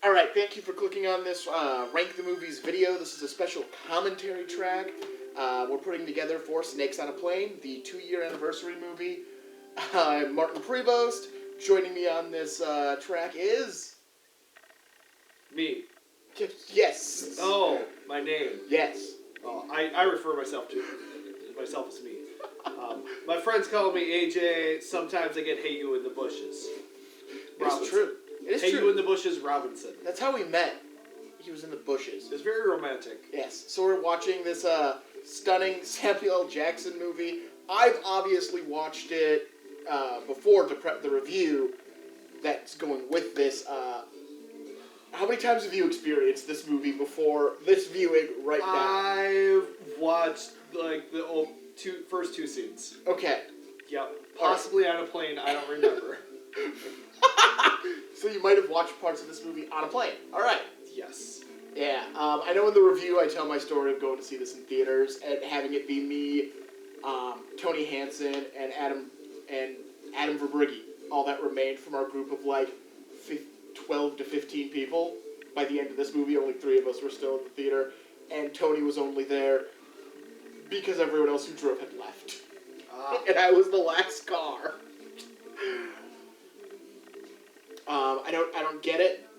Alright, thank you for clicking on this Rank the Movies video. This is a special commentary track we're putting together for Snakes on a Plane, the 2-year anniversary movie. I'm Martin Prevost. Joining me on this track is... Me. Yes. Oh, my name. Yes. Oh, I refer myself as me. My friends call me AJ. Sometimes I get Hey You in the Bushes. It's true. It is Hey true. You in the Bushes, Robinson. That's how we met. He was in the bushes. It's very romantic. Yes. So we're watching this stunning Samuel L. Jackson movie. I've obviously watched it before to prep the review that's going with this. How many times have you experienced this movie before this viewing right now? I've watched like the first two scenes. Okay. Yep. Possibly on a plane. I don't remember. So you might have watched parts of this movie on a plane. All right. Yes. Yeah. I know in the review I tell my story of going to see this in theaters and having it be me, Tony Hansen, and Adam Verbrugge, all that remained from our group of like 12 to 15 people. By the end of this movie, only 3 of us were still in the theater, and Tony was only there because everyone else who drove had left. And I was the last car. I don't get it.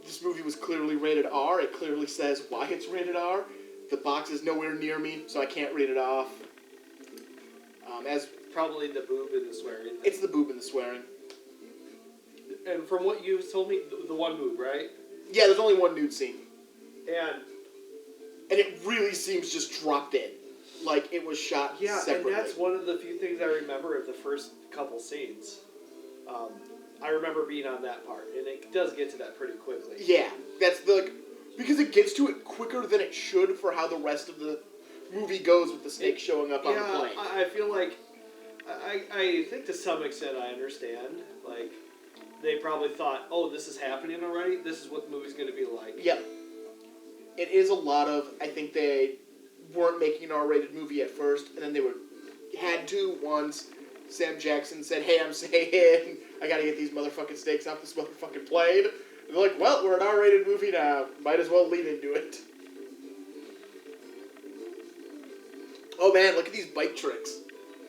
This movie was clearly rated R. It clearly says why it's rated R. The box is nowhere near me, so I can't read it off. As Probably the boob and the swearing. it's the boob and the swearing. And from what you've told me, the one boob, right? Yeah, there's only one nude scene. And it really seems just dropped in. Like it was shot separately. and that's one of the few things I remember of the first couple scenes. I remember being on that part, and it does get to that pretty quickly. Yeah, that's because it gets to it quicker than it should for how the rest of the movie goes with the snake showing up on the plane. I feel like, I think to some extent I understand. Like, they probably thought, oh, this is happening already? This is what the movie's going to be like. Yep. It is a lot of, I think they weren't making an R-rated movie at first, and then they had to once Sam Jackson said, hey, I'm saying I gotta get these motherfucking snakes off this motherfucking plane. And they're like, well, we're an R-rated movie now. Might as well lean into it. Oh man, look at these bike tricks.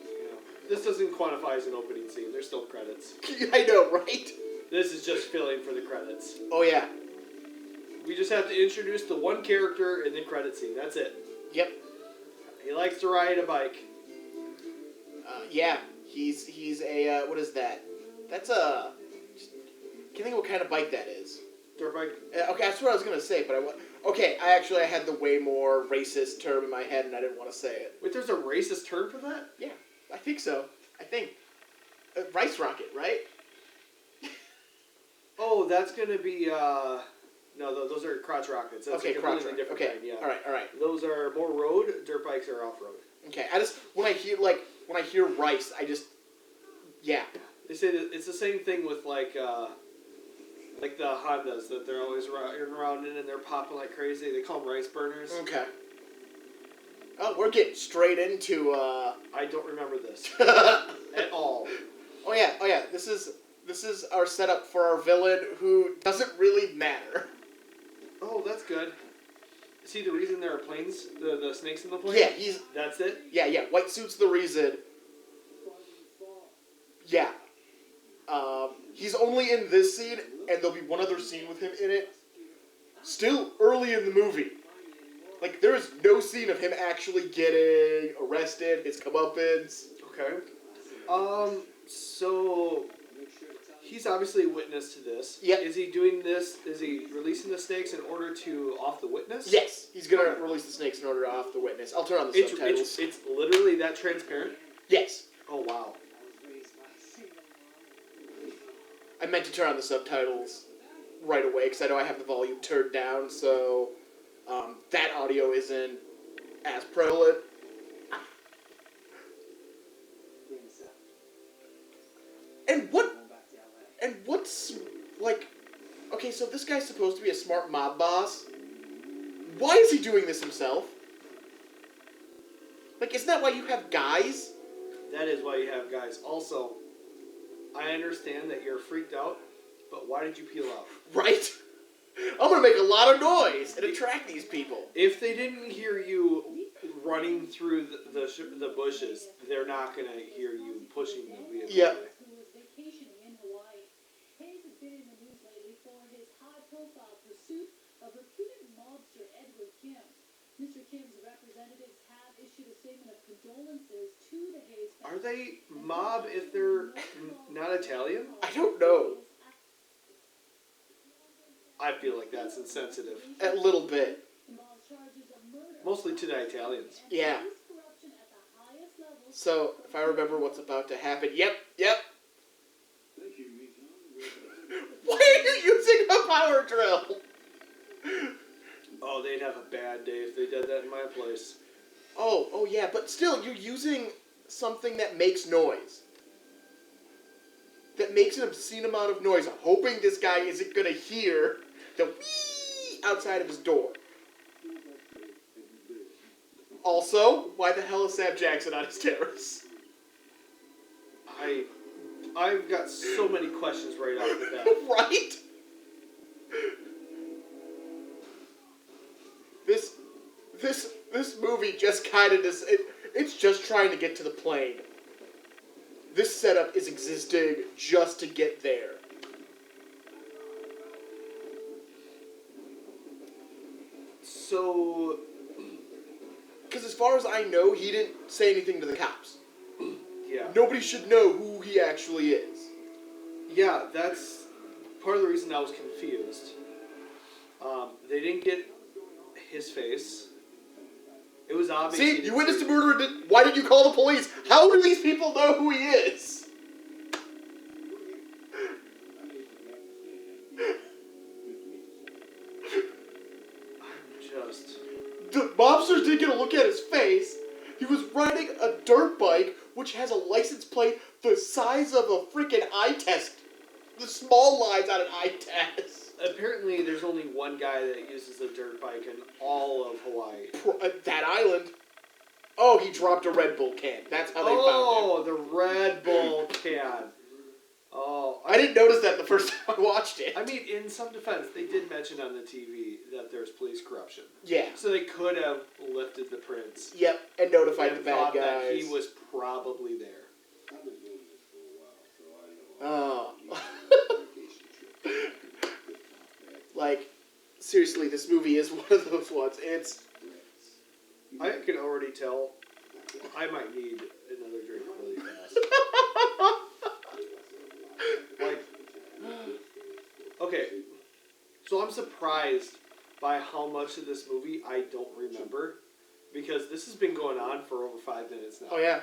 Yeah. This doesn't quantify as an opening scene. There's still credits. I know, right? This is just filling for the credits. Oh yeah. We just have to introduce the one character in the credit scene. That's it. Yep. He likes to ride a bike. Yeah. He's a, what is that? That's a... Can't think of what kind of bike that is. Dirt bike? Okay, that's what I was going to say, but I had the way more racist term in my head and I didn't want to say it. Wait, there's a racist term for that? Yeah, I think so. Rice Rocket, right? Oh, that's going to be, no, those are crotch rockets. That's Okay, a crotch completely rocket. different Okay, kind, yeah. all right. Those are more road, dirt bikes are off-road. Okay, when I hear rice, yeah. They say that it's the same thing with like the Hondas that they're always riding around in and they're popping like crazy. They call them rice burners. Okay. Oh, we're getting straight into, I don't remember this at all. Oh yeah. This is our setup for our villain who doesn't really matter. Oh, that's good. Is he the reason there are planes? The snakes in the plane? Yeah, That's it? Yeah. White suit's the reason. Yeah. He's only in this scene, and there'll be one other scene with him in it. Still early in the movie. Like, there is no scene of him actually getting arrested, his comeuppance. Okay. So he's obviously a witness to this. Yep. Is he doing this? Is he releasing the snakes in order to off the witness? Yes, he's gonna release the snakes in order to off the witness. I'll turn on the subtitles. It's literally that transparent? Yes. Oh, wow. I meant to turn on the subtitles right away because I know I have the volume turned down, so that audio isn't as prevalent. And what's like? Okay, so this guy's supposed to be a smart mob boss. Why is he doing this himself? Like, isn't that why you have guys? That is why you have guys. Also, I understand that you're freaked out, but why did you peel out? Right? I'm gonna make a lot of noise and attract these people. If they didn't hear you running through the bushes, they're not gonna hear you pushing the vehicle. Yep. away. Who was vacationing in Hawaii. Hayes has been in the news lately for his high-profile pursuit of reputed mobster Edward Kim. Mr. Kim's representatives have issued a statement of condolences to the Hayes family. Are they mob if they're not Italian? I don't know. I feel like that's insensitive. A little bit. Involves charges of murder, Mostly to the Italians. and Yeah. police corruption at the highest levels. So, if I remember what's about to happen, yep. Why are you using a power drill? Oh, they'd have a bad day if they did that in my place. Oh yeah, but still, you're using something that makes noise. That makes an obscene amount of noise, hoping this guy isn't gonna hear the wee outside of his door. Also, why the hell is Sam Jackson on his terrace? I've got so many questions right off the bat. Right? This movie just kind of does it's just trying to get to the plane. This setup is existing just to get there. So, Because as far as I know, he didn't say anything to the cops. yeah. Nobody should know who he actually is. Yeah, that's part of the reason I was confused. They didn't get his face. It was obvious. he See, didn't you witnessed see- a murder. Why did you call the police? How do these people know who he is? Just. The mobsters didn't get a look at his face. He was riding a dirt bike, which has a license plate the size of a freaking eye test. The small lines on an eye test. Apparently, there's only one guy that uses a dirt bike in all of Hawaii. That island. Oh, he dropped a Red Bull can. That's how they found Oh, the Red Bull can. Oh, him. I didn't notice that the first time I watched it. I mean, in some defense, they did mention on the TV that there's police corruption. Yeah. So they could have lifted the prints. Yep, and notified and the bad thought guys. that he was probably there. Oh. Like, seriously, this movie is one of those ones. It's... I can already tell I might need another drink really fast. Like, okay, so I'm surprised by how much of this movie I don't remember, because this has been going on for over 5 minutes now. Oh, yeah.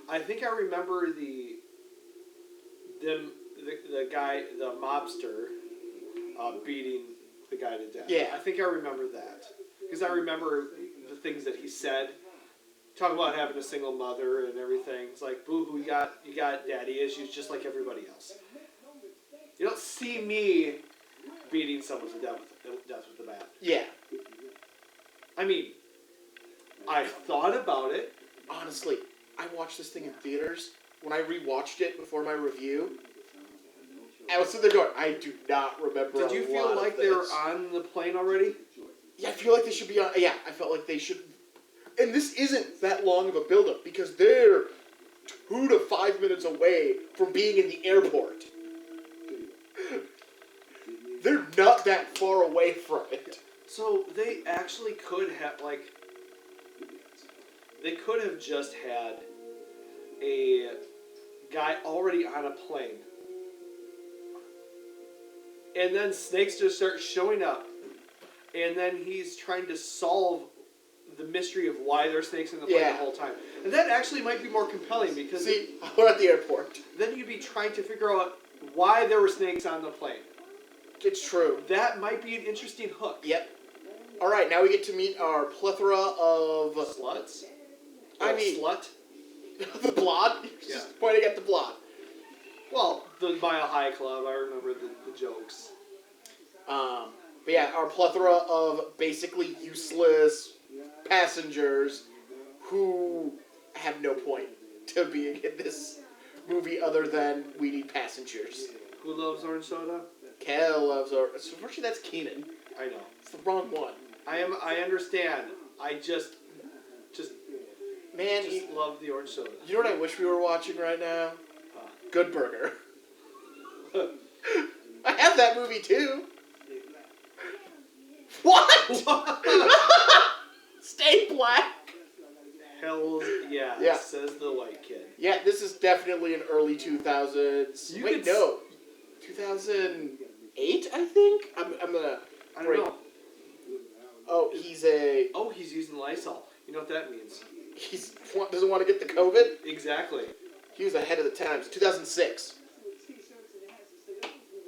I think I remember the guy, the mobster, beating the guy to death. Yeah. I think I remember that. Because I remember the things that he said. Talk about having a single mother and everything. It's like, boo-hoo, you got daddy issues just like everybody else. You don't see me beating someone to death with a bat. Yeah. I mean, I thought about it. Honestly, I watched this thing in theaters. When I rewatched it before my review, I was sitting there going, I do not remember Did you feel like they were on the plane already? Yeah, I feel like they should be on... Yeah, I felt like they should... And this isn't that long of a build-up, because they're 2 to 5 minutes away from being in the airport. They're not that far away from it. So they actually could have, like... They could have just had a guy already on a plane. And then snakes just start showing up. And then he's trying to solve the mystery of why there's snakes in the plane Yeah. the whole time. And that actually might be more compelling, because See, we're at the airport. then you'd be trying to figure out why there were snakes on the plane. It's true. That might be an interesting hook. Yep. Alright, now we get to meet our plethora of... Sluts? I Or mean- Slut? the blonde? Yeah. Just pointing at the blonde. Well, the Mile High Club, I remember the jokes. But yeah, our plethora of basically useless passengers who have no point to being in this movie other than we need passengers. Who loves orange soda? Kel loves our. Unfortunately, that's Keenan. I know. It's the wrong one. I understand. I just Man, love the orange soda. you know what I wish we were watching right now? Good Burger. I have that movie too. What? Stay black. Hells yeah, Yeah. says the white kid. Yeah, this is definitely an early 2000s. You Wait, could no. 2008, I think? I'm gonna... I don't Great. know. Oh, he's a... Oh, he's using Lysol. You know what that means? He's doesn't want to get the COVID? Exactly. He was ahead of the times. 2006.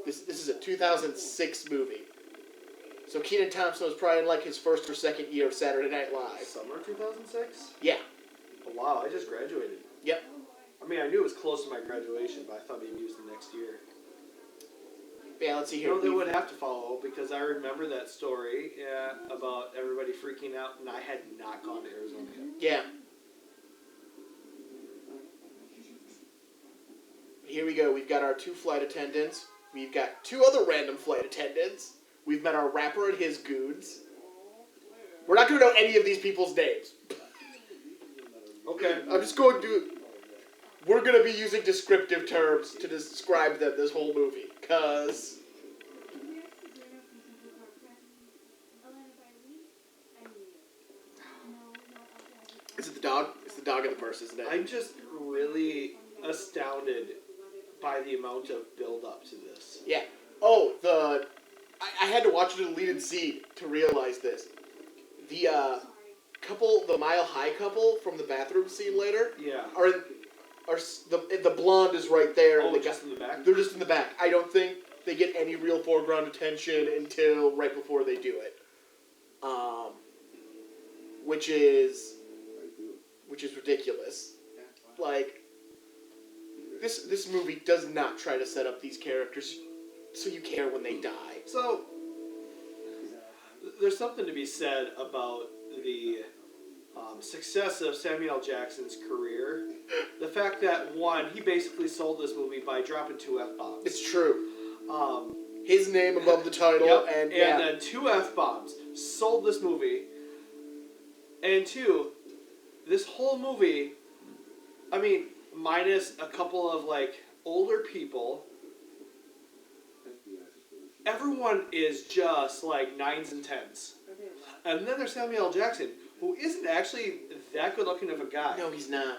This is a 2006 movie. So Kenan Thompson was probably in like his first or second year of Saturday Night Live. Summer 2006? Yeah. Oh, wow, I just graduated. Yep. I mean, I knew it was close to my graduation, but I thought maybe it was the next year. Yeah, let's see here. No, they would have to follow because I remember that story about everybody freaking out, and I had not gone to Arizona yet. Yeah. Here we go. We've got our 2 flight attendants. We've got 2 other random flight attendants. We've met our rapper and his goons. We're not going to know any of these people's names. Okay. I'm just going to... We're going to be using descriptive terms to describe them this whole movie. Because... Is it the dog? It's the dog in the purse, isn't it? I'm just really astounded by the amount of build-up to this. Yeah. Oh, I had to watch a deleted scene to realize this. The couple, the Mile High couple from the bathroom scene later, Yeah. the blonde is right there. Oh, and they just in the back? They're just in the back. I don't think they get any real foreground attention until right before they do it. Which is ridiculous. Like, this movie does not try to set up these characters so you care when they die. So, there's something to be said about the success of Samuel L. Jackson's career. The fact that, one, he basically sold this movie by dropping 2 F-bombs. It's true. Um, His name above the title, yep, and then 2 F-bombs. Sold this movie. And 2, this whole movie, I mean, minus a couple of, like, older people, everyone is just, like, 9s and 10s. And then there's Samuel L. Jackson, who isn't actually that good looking of a guy. No, he's not.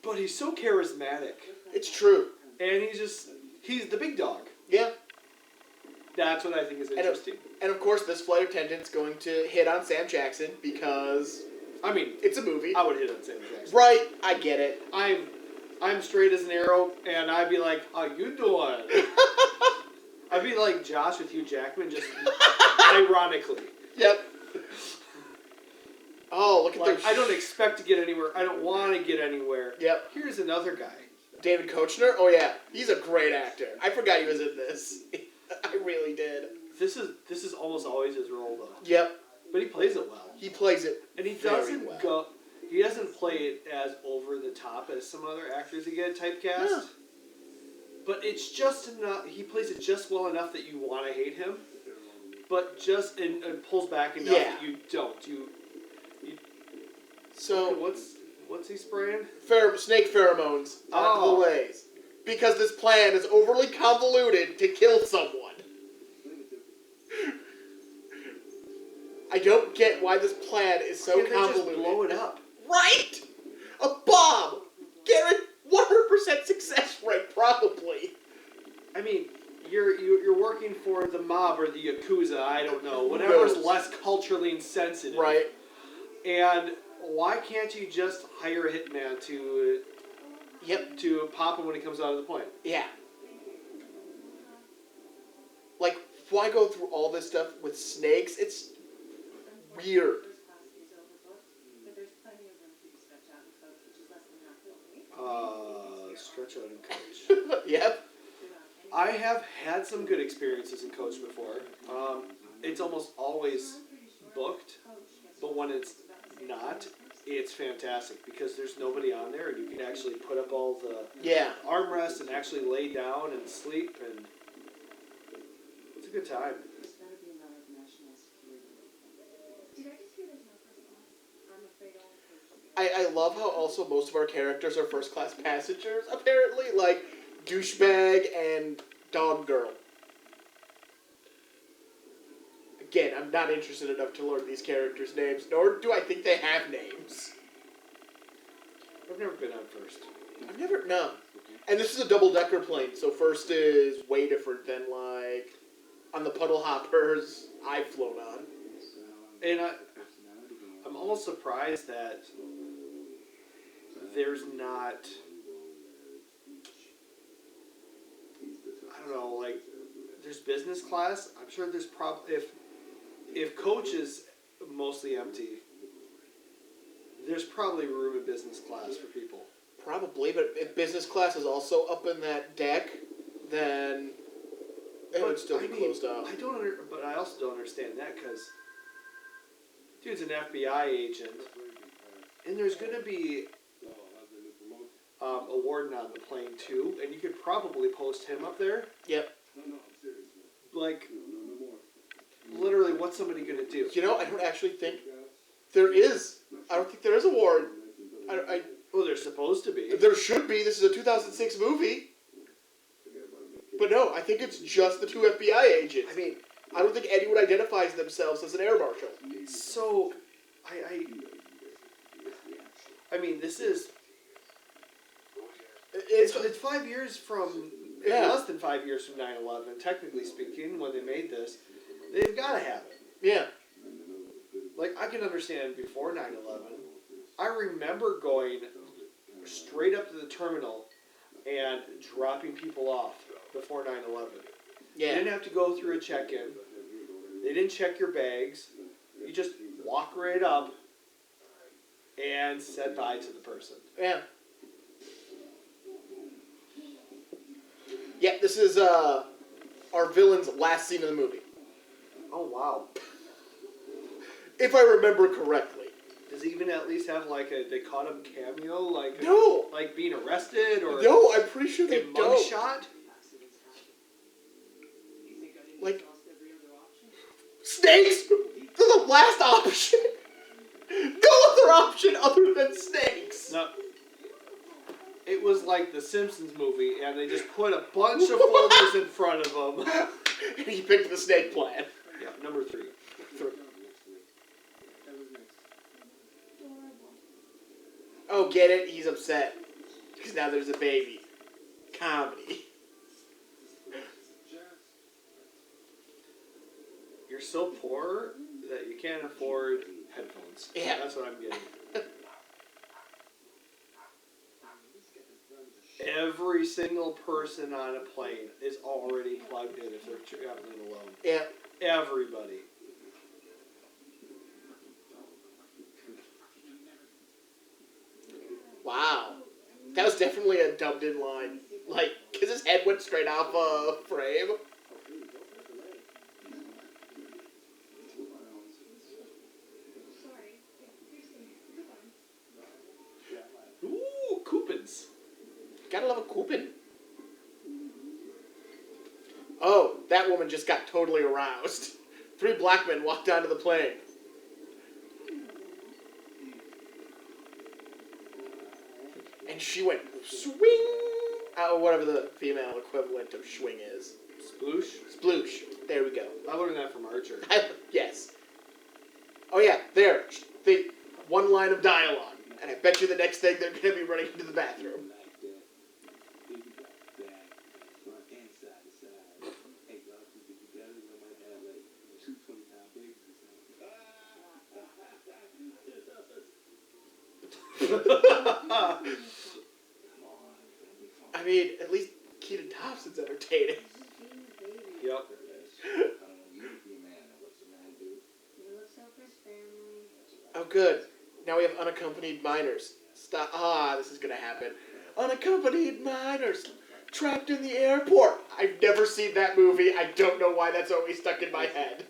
But he's so charismatic. It's true. And he's the big dog. Yeah. That's what I think is interesting. And of course, this flight attendant's going to hit on Sam Jackson because, I mean, it's a movie. I would hit on Samuel Jackson. Right, I get it. I'm straight as an arrow, and I'd be like, how you doing? I'd be like Josh with Hugh Jackman, just ironically. Yep. Oh, look at Like, those. I don't expect to get anywhere. I don't want to get anywhere. Yep. Here's another guy. David Koechner? Oh yeah, he's a great actor. I forgot he was in this. I really did. This is almost always his role, though. Yep. But he plays it well. He plays it. And he very doesn't well. He doesn't play it as over the top as some other actors that get typecast. Yeah. But it's just enough. He plays it just well enough that you want to hate him, but just and pulls back enough that you don't. So what's he spraying? snake pheromones onto Oh. the lays because this plan is overly convoluted to kill someone. I don't get why this plan is so Can't they just convoluted. blow it up? Right? A bomb! Garrett, 100% success rate, probably. I mean, you're working for the mob or the Yakuza, I don't know, whatever's knows? less culturally insensitive. Right. And why can't you just hire a hitman to Yep. to pop him when he comes out of the plane? Yeah. Like, why go through all this stuff with snakes? It's weird. Stretch out and coach. Yep. I have had some good experiences in coach before. It's almost always booked, but when it's not, it's fantastic because there's nobody on there and you can actually put up all the Yeah. armrests and actually lay down and sleep and good time. It's gotta be a matter of national security. Did I just hear there's no first class? I'm afraid I'll I love how also most of our characters are first class passengers, apparently, like Douchebag and Dog Girl. Again, I'm not interested enough to learn these characters' names, nor do I think they have names. I've never been on first. I've never, no. And this is a double-decker plane, so first is way different than, like, on the Puddle Hoppers I've flown on. And I'm almost surprised that there's not, I don't know, like, there's business class. I'm sure there's if coach is mostly empty, there's probably room in business class for people. Probably, but if business class is also up in that deck, then it would still be closed off. But I also don't understand that because dude's an FBI agent, and there's gonna be a warden on the plane too, and you could probably post him up there. Yep. Like, literally, what's somebody gonna do? You know, I don't actually think there is. I don't think there is a warrant. Well, they're supposed to be. There should be. This is a 2006 movie. But no, I think it's just the two FBI agents. I mean, I don't think anyone identifies themselves as an air marshal. so, I mean, this is. It's 5 years from. Yeah. Less than 5 years from 9/11, technically speaking, when they made this. They've got to have it. Yeah. Like, I can understand before 9/11. I remember going straight up to the terminal and dropping people off before 9/11. You Yeah. didn't have to go through a check-in. They didn't check your bags. You just walk right up and said bye to the person. Yeah. Yeah, this is our villain's last scene of the movie. Oh, wow. If I remember correctly. Does he even at least have like they caught him cameo? Like, No! like being arrested or No, I'm pretty sure a they mug don't. shot? Like, snakes? They're the last option. No other option other than snakes. No. It was like the Simpsons movie, and they just put a bunch of folders in front of them. And he picked the snake plan. Yeah, number 3. Oh, get it? He's upset. Because now there's a baby. Comedy. You're so poor that you can't afford headphones. Yeah. That's what I'm getting. Every single person on a plane is already plugged in if they're traveling alone. Yeah. Everybody. Wow. That was definitely a dubbed in line. Like, because his head went straight off a frame. Sorry. Here's some coupons. Ooh, coupons. Gotta love a coupon. Oh, that woman just got totally aroused. 3 black men walked onto the plane. And she went swing. Whatever the female equivalent of swing is. Sploosh. Sploosh. There we go. I learned that from Archer. Yes. Oh yeah, there. One line of dialogue. And I bet you the next thing they're going to be running into the bathroom. I mean, at least Keaton Thompson's entertaining. Yep. Oh, good. Now we have unaccompanied minors. Stop. This is gonna happen. Unaccompanied minors trapped in the airport. I've never seen that movie. I don't know why that's always stuck in my head.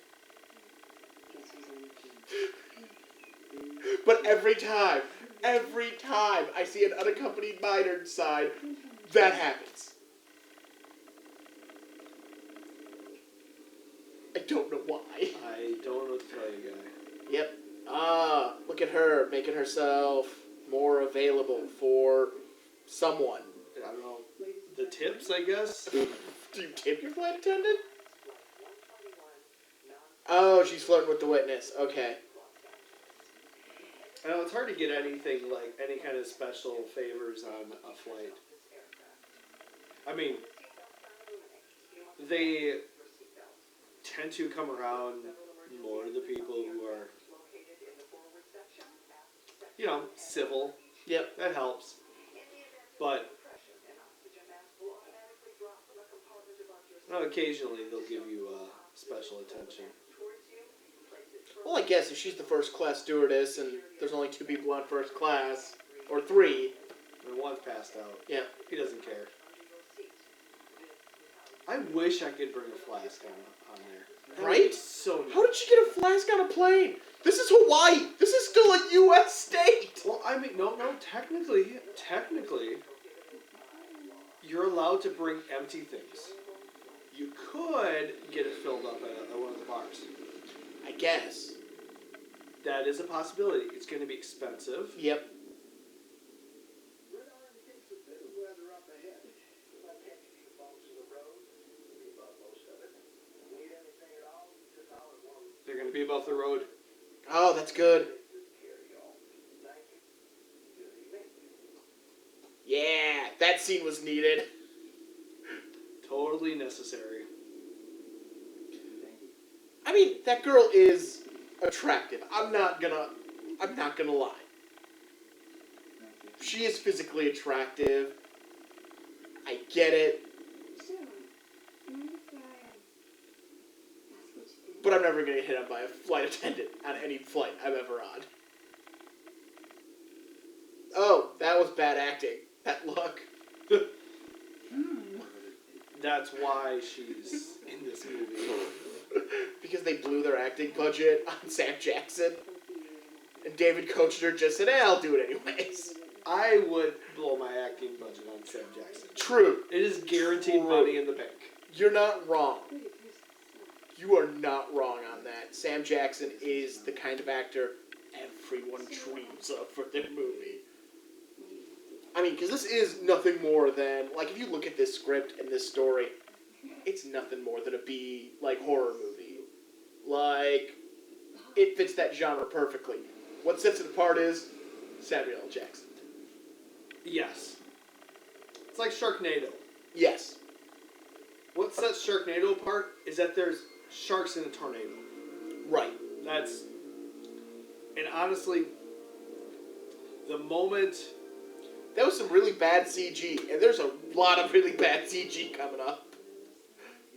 But every time I see an unaccompanied minor sign, that happens. I don't know why. I don't know what to tell you, guy. Yep. Look at her making herself more available for someone. I don't know. The tips, I guess? Do you tip your flight attendant? Oh, she's flirting with the witness. Okay. I know it's hard to get anything like any kind of special favors on a flight. I mean, they tend to come around more to the people who are, you know, civil. Yep. That helps. But occasionally they'll give you special attention. Well, I guess if she's the first class stewardess and there's only 2 people on first class, or 3. And one's passed out. Yeah. He doesn't care. I wish I could bring a flask on there. That would be Right? so nice. How did she get a flask on a plane? This is Hawaii. This is still a U.S. state. Well, I mean, no, technically, you're allowed to bring empty things. You could get it filled up at one of the bars. I guess. That is a possibility. It's going to be expensive. Yep. They're going to be above the road. Oh, that's good. Yeah, that scene was needed. Totally necessary. I mean, that girl is attractive. I'm not gonna lie. She is physically attractive. I get it. But I'm never gonna get hit on by a flight attendant on any flight I'm ever on. Oh, that was bad acting. That look. That's why she's in this movie. Because they blew their acting budget on Sam Jackson. And David Koechner just said, I'll do it anyways. I would blow my acting budget on Sam Jackson. True. It is guaranteed True. money in the bank. You're not wrong. You are not wrong on that. Sam Jackson is the kind of actor everyone dreams of for their movie. I mean, because this is nothing more than, like, if you look at this script and this story, it's nothing more than a B, like, horror movie. Like, it fits that genre perfectly. What sets it apart is Samuel L. Jackson. Yes. It's like Sharknado. Yes. What sets Sharknado apart is that there's sharks in a tornado. Right. That's... And honestly, the moment... That was some really bad CG, and there's a lot of really bad CG coming up.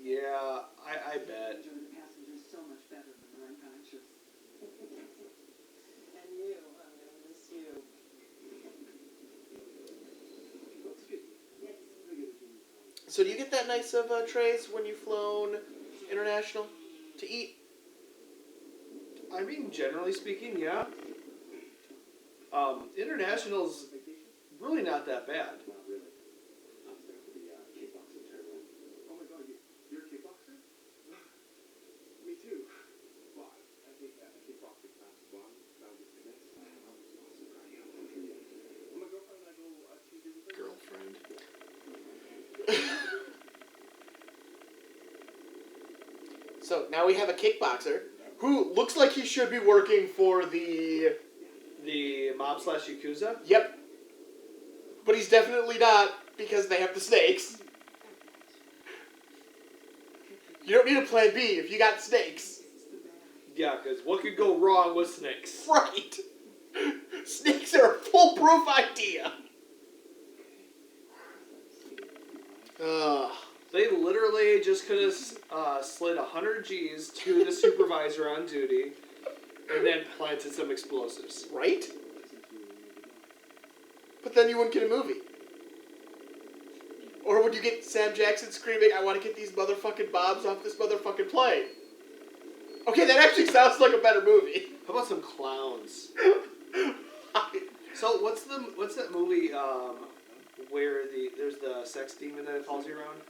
Yeah, I bet. The passenger's so much better than I'm conscious. And you, I'm gonna miss you. So do you get that nice of trays when you've flown international to eat? I mean, generally speaking, yeah. International's really not that bad. Not really. I was there for the kickboxing tournament. Oh my god, you're a kickboxer? Me too. Well, I think kickboxing class 1, Boundary Fitness. I'm so proud of you. Good for you. Well, my girlfriend and I go Tuesday with her. Girlfriend. So now we have a kickboxer who looks like he should be working for the... The mob / Yakuza? Yep. But he's definitely not, because they have the snakes. You don't need a plan B if you got snakes. Yeah, because what could go wrong with snakes? Right. Snakes are a foolproof idea. They literally just could have slid 100 G's to the supervisor on duty and then planted some explosives. Right? But then you wouldn't get a movie. Or would you get Sam Jackson screaming, I want to get these motherfucking bombs off this motherfucking plane? Okay, that actually sounds like a better movie. How about some clowns? So what's that movie where there's the sex demon that follows you around?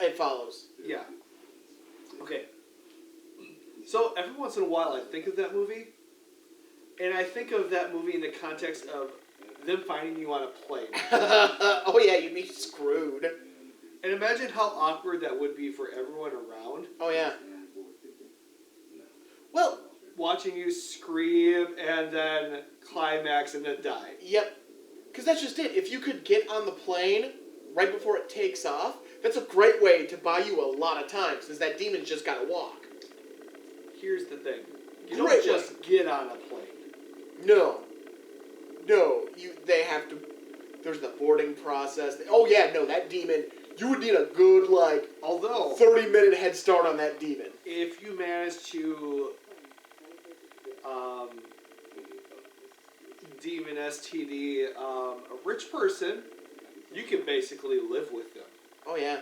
It follows. Yeah. Okay. So every once in a while, I think of that movie, and I think of that movie in the context of them finding you on a plane. Oh yeah, you'd be screwed. And imagine how awkward that would be for everyone around, Oh yeah. Well, watching you scream and then climax and then die. yep. Because that's just it. If you could get on the plane right before it takes off, that's a great way to buy you a lot of time, since that demon's just gotta walk. Here's the thing: you Great don't just get on a plane. No. No, they have to, there's the boarding process. Oh yeah, no, that demon, you would need a good, like, Although, 30-minute head start on that demon. if you manage to demon STD a rich person, you can basically live with them Oh yeah.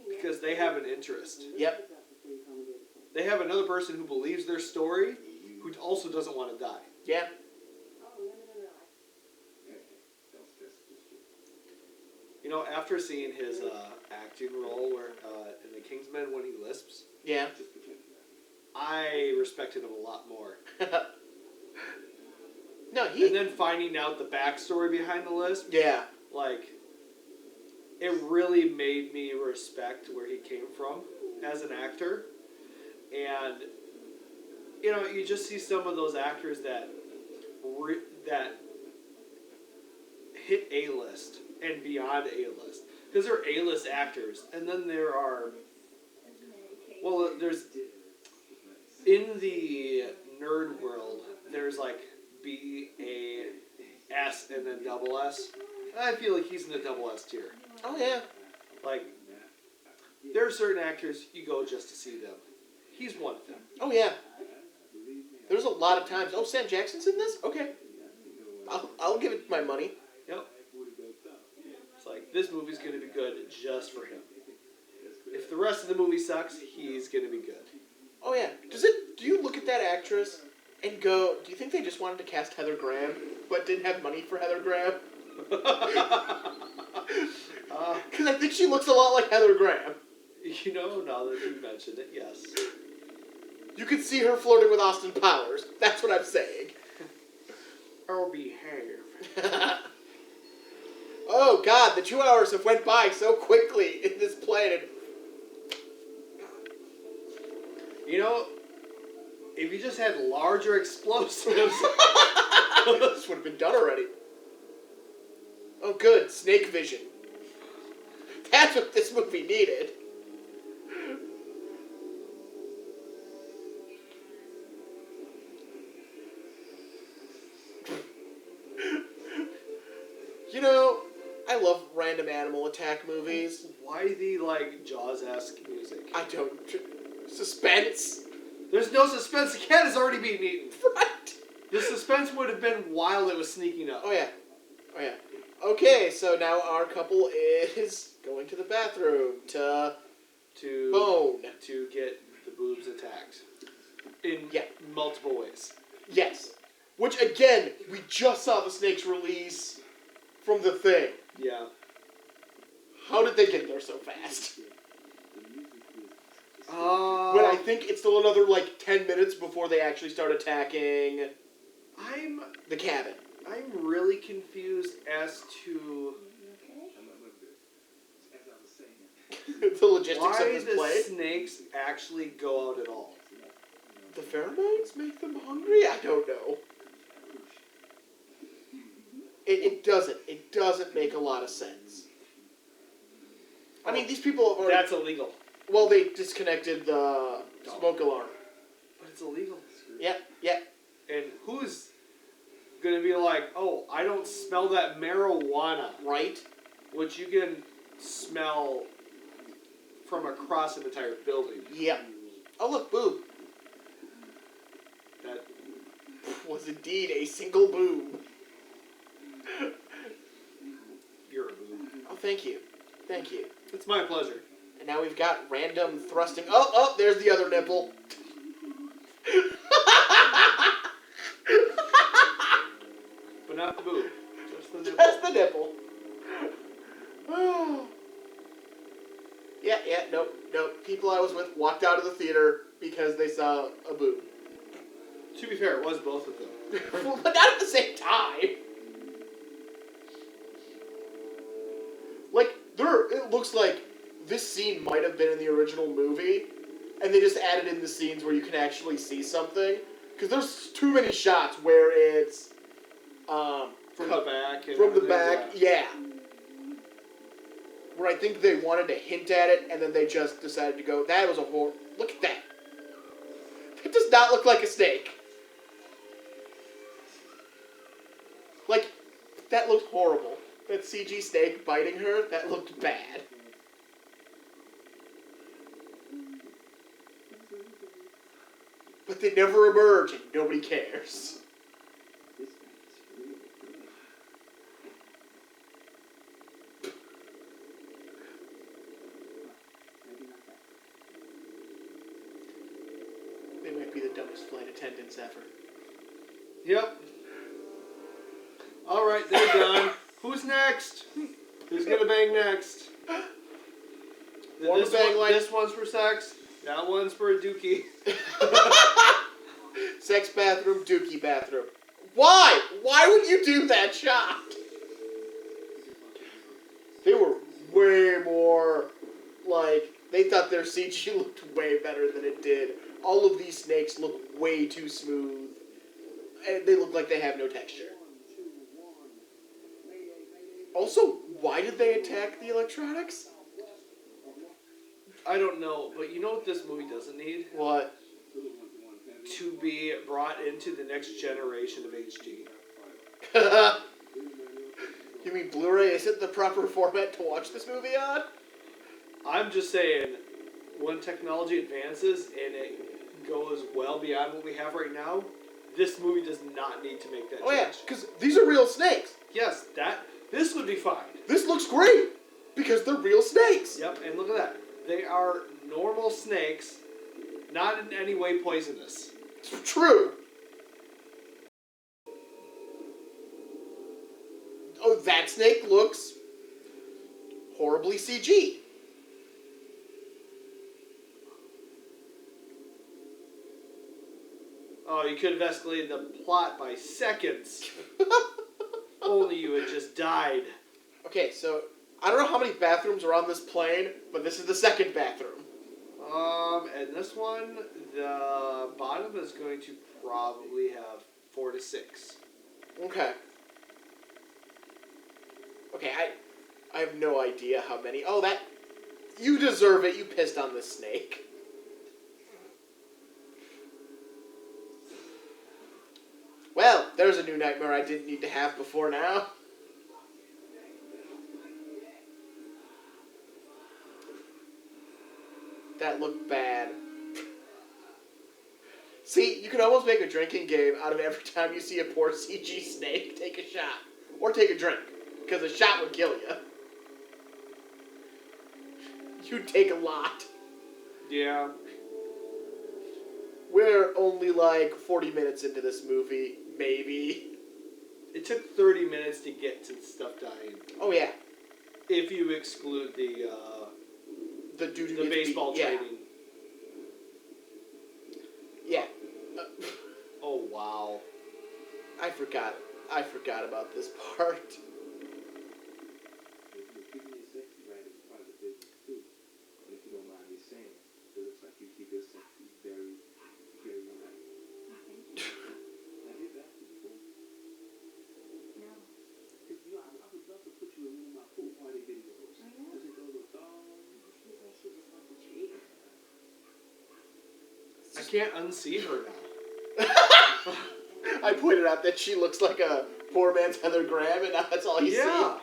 because they have an interest. Yep. They have another person who believes their story, who also doesn't want to die. Yeah. You know, after seeing his acting role where in The Kingsman when he lisps, Yeah. I respected him a lot more. No, And then finding out the backstory behind the lisp, yeah. like, it really made me respect where he came from as an actor. And, you know, you just see some of those actors that that hit A-list and beyond A-list. Because they're A-list actors. And then there are, well, there's, in the nerd world, there's like B, A, S, and then double S. I feel like he's in the double S tier. Oh yeah. Like, there are certain actors you go just to see them. He's one of them. Oh yeah. There's a lot of times. Oh, Sam Jackson's in this? Okay. I'll give it my money. Yep. It's like, this movie's going to be good just for him. If the rest of the movie sucks, he's going to be good. Oh yeah. Do you look at that actress and go, do you think they just wanted to cast Heather Graham, but didn't have money for Heather Graham? Because I think she looks a lot like Heather Graham. You know, now that you mentioned it, yes. You could see her flirting with Austin Powers. That's what I'm saying. Or behave. Oh God, the 2 hours have went by so quickly in this planet. You know, if you just had larger explosives... This would have been done already. Oh good, snake vision. That's what this movie needed. You know, I love random animal attack movies. Why the, like, Jaws-esque music? I don't... Suspense? There's no suspense. The cat is already being eaten. Right. The suspense would have been while it was sneaking up. Oh yeah. Oh yeah. Okay, so now our couple is going to the bathroom to bone. To get the boobs attacked. In multiple ways. Yes. Which, again, we just saw the snakes release from the thing. Yeah. How did they get there so fast? But But I think it's still another, 10 minutes before they actually start attacking I'm the cabin. really confused as to The logistics why of this the play. snakes actually go out at all. The pheromones make them hungry? I don't know. It doesn't. It doesn't make a lot of sense. I mean, these people have already... That's illegal. Well, they disconnected the smoke alarm. But it's illegal. Yeah, yeah. And who's gonna be like, oh, I don't smell that marijuana, Right? which you can smell from across an entire building. Yep. Oh, look, boob. That Was indeed a single boob. you're a boob. Oh, thank you. Thank you. It's my pleasure. And now we've got random thrusting. Oh, there's the other nipple. But not the boob. Just the nipple. That's the nipple. Yeah, nope. people I was with walked out of the theater because they saw a boob. To be fair, it was both of them. Well, but not at the same time. Like, it looks like this scene might have been in the original movie, and they just added in the scenes where you can actually see something. Because there's too many shots where it's, From the back. And from the everything, back, yeah. Where I think they wanted to hint at it, and then they just decided to go, that was a horror. Look at that. That does not look like a snake. Like, that looked horrible. That CG snake biting her, that looked bad. But they never emerge, and nobody cares. This thing's really good. Maybe not that. They might be the dumbest flight attendants ever. Yep. Alright, they're done. Who's next? Who's gonna bang next? One to bang like- This one's for sex. That one's for a dookie. Sex bathroom, dookie bathroom. Why? Why would you do that shot? They were way more, like, they thought their CG looked way better than it did. All of these snakes look way too smooth. And they look like they have no texture. Also, why did they attack the electronics? I don't know, but you know what this movie doesn't need? What? To be brought into the next generation of HD. You mean Blu-ray isn't the proper format to watch this movie on? I'm just saying, when technology advances and it goes well beyond what we have right now, this movie does not need to make that Oh yeah, change. because these are real snakes. Yes, this would be fine. This looks great because they're real snakes. Yep, and look at that. They are normal snakes, not in any way poisonous. It's true. Oh, that snake looks horribly CG. Oh, you could have escalated the plot by seconds. Only you had just died. Okay, so I don't know how many bathrooms are on this plane, but this is the second bathroom. And this one, the bottom is going to probably have 4 to 6. Okay. Okay, I have no idea how many. Oh, that... You deserve it. You pissed on this snake. Well, there's a new nightmare I didn't need to have before now. That looked bad. See, you could almost make a drinking game out of every time you see a poor CG snake take a shot. Or take a drink. Because a shot would kill you. You'd take a lot. Yeah. We're only like 40 minutes into this movie, maybe. It took 30 minutes to get to stuff dying. Oh yeah, If you exclude the dude who the gets baseball beat. training. Yeah. Oh, wow. I forgot about this part. Keeping your sexy right is part of the business too. And if you don't mind me saying, it looks like you keep your sexy very, very right. Have you been before? No. Because you know, I would love to put you in one of my pool party videos. I know. Does it go with dog? Seems like she just wants to treat. I can't unsee her now. I pointed out that she looks like a poor man's Heather Graham, and now that's all you Yeah.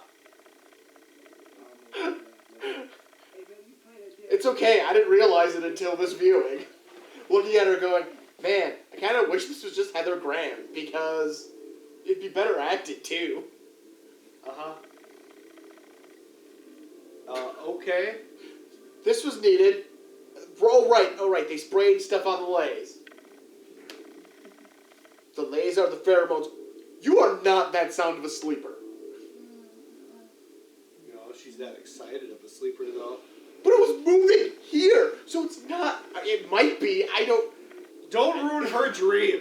see. It's okay, I didn't realize it until this viewing. Looking at her going, man, I kind of wish this was just Heather Graham, because it'd be better acted too. Uh-huh. Okay. This was needed. Oh right, they sprayed stuff on the lays. The lays are the pheromones. You are not that sound of a sleeper. You know, she's that excited of a sleeper, though. But it was moving here, so it's not. It might be. I don't. Don't ruin her dream.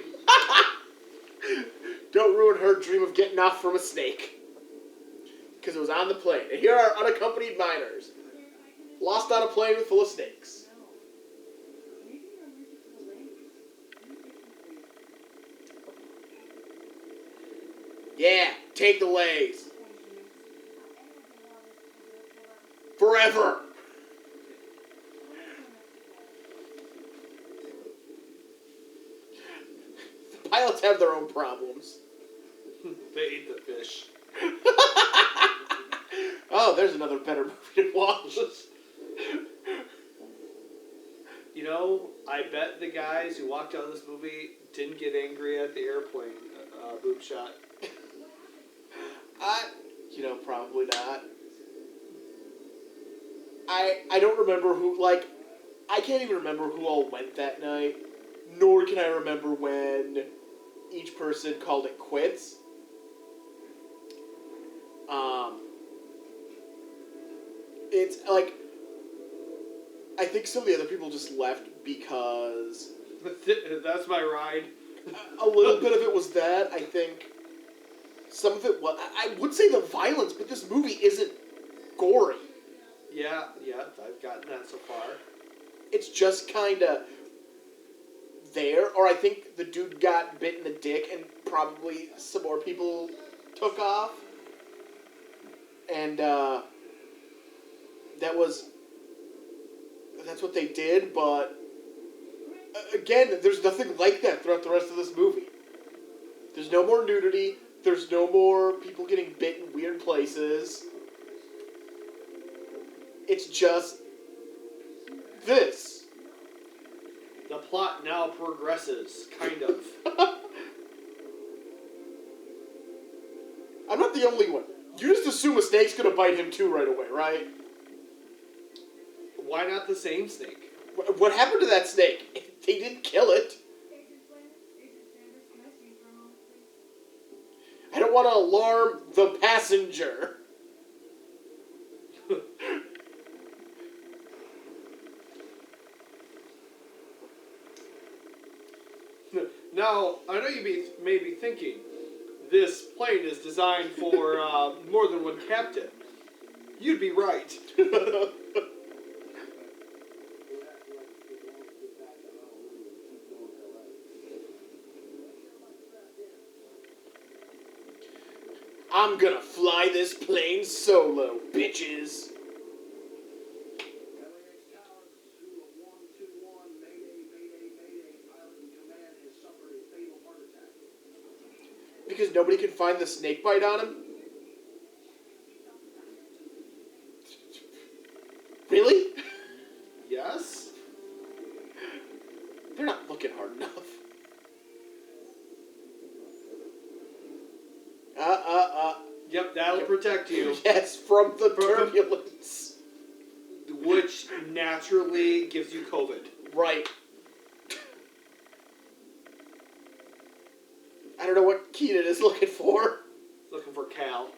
Don't ruin her dream of getting off from a snake. Because it was on the plane. And here are unaccompanied minors. Lost on a plane full of snakes. Maybe you're allergic to the lays. Yeah, take the lays. Forever. The pilots have their own problems. They ate the fish. Oh, there's another better movie to watch. You know, I bet the guys who walked out of this movie didn't get angry at the airplane boob shot. Probably not. I don't remember who, like, I can't even remember who all went that night, nor can I remember when each person called it quits. It's like, I think some of the other people just left because That's my ride. a little bit of it was that. I think some of it was, I would say the violence, but this movie isn't gory. Yeah, I've gotten that so far. It's just kind of there, or I think the dude got bit in the dick and probably some more people took off. And that's what they did, but again, there's nothing like that throughout the rest of this movie. There's no more nudity, there's no more people getting bit in weird places. It's just this. The plot now progresses, kind of. I'm not the only one. You just assume a snake's gonna bite him too right away, right? Why not the same snake? What happened to that snake? They didn't kill it. I don't want to alarm the passenger. Now, I know you may be thinking, this plane is designed for more than one captain. You'd be right. I'm gonna fly this plane solo, bitches. LAX Towers to 121, Mayday, Mayday, Mayday. Pilot in command has suffered a fatal heart attack. Because nobody can find the snake bite on him? Really? Yes? They're not looking hard enough. Yep, that'll protect you. Yes, from the turbulence. Which naturally gives you COVID. Right. I don't know what Keenan is looking for. Looking for Cal.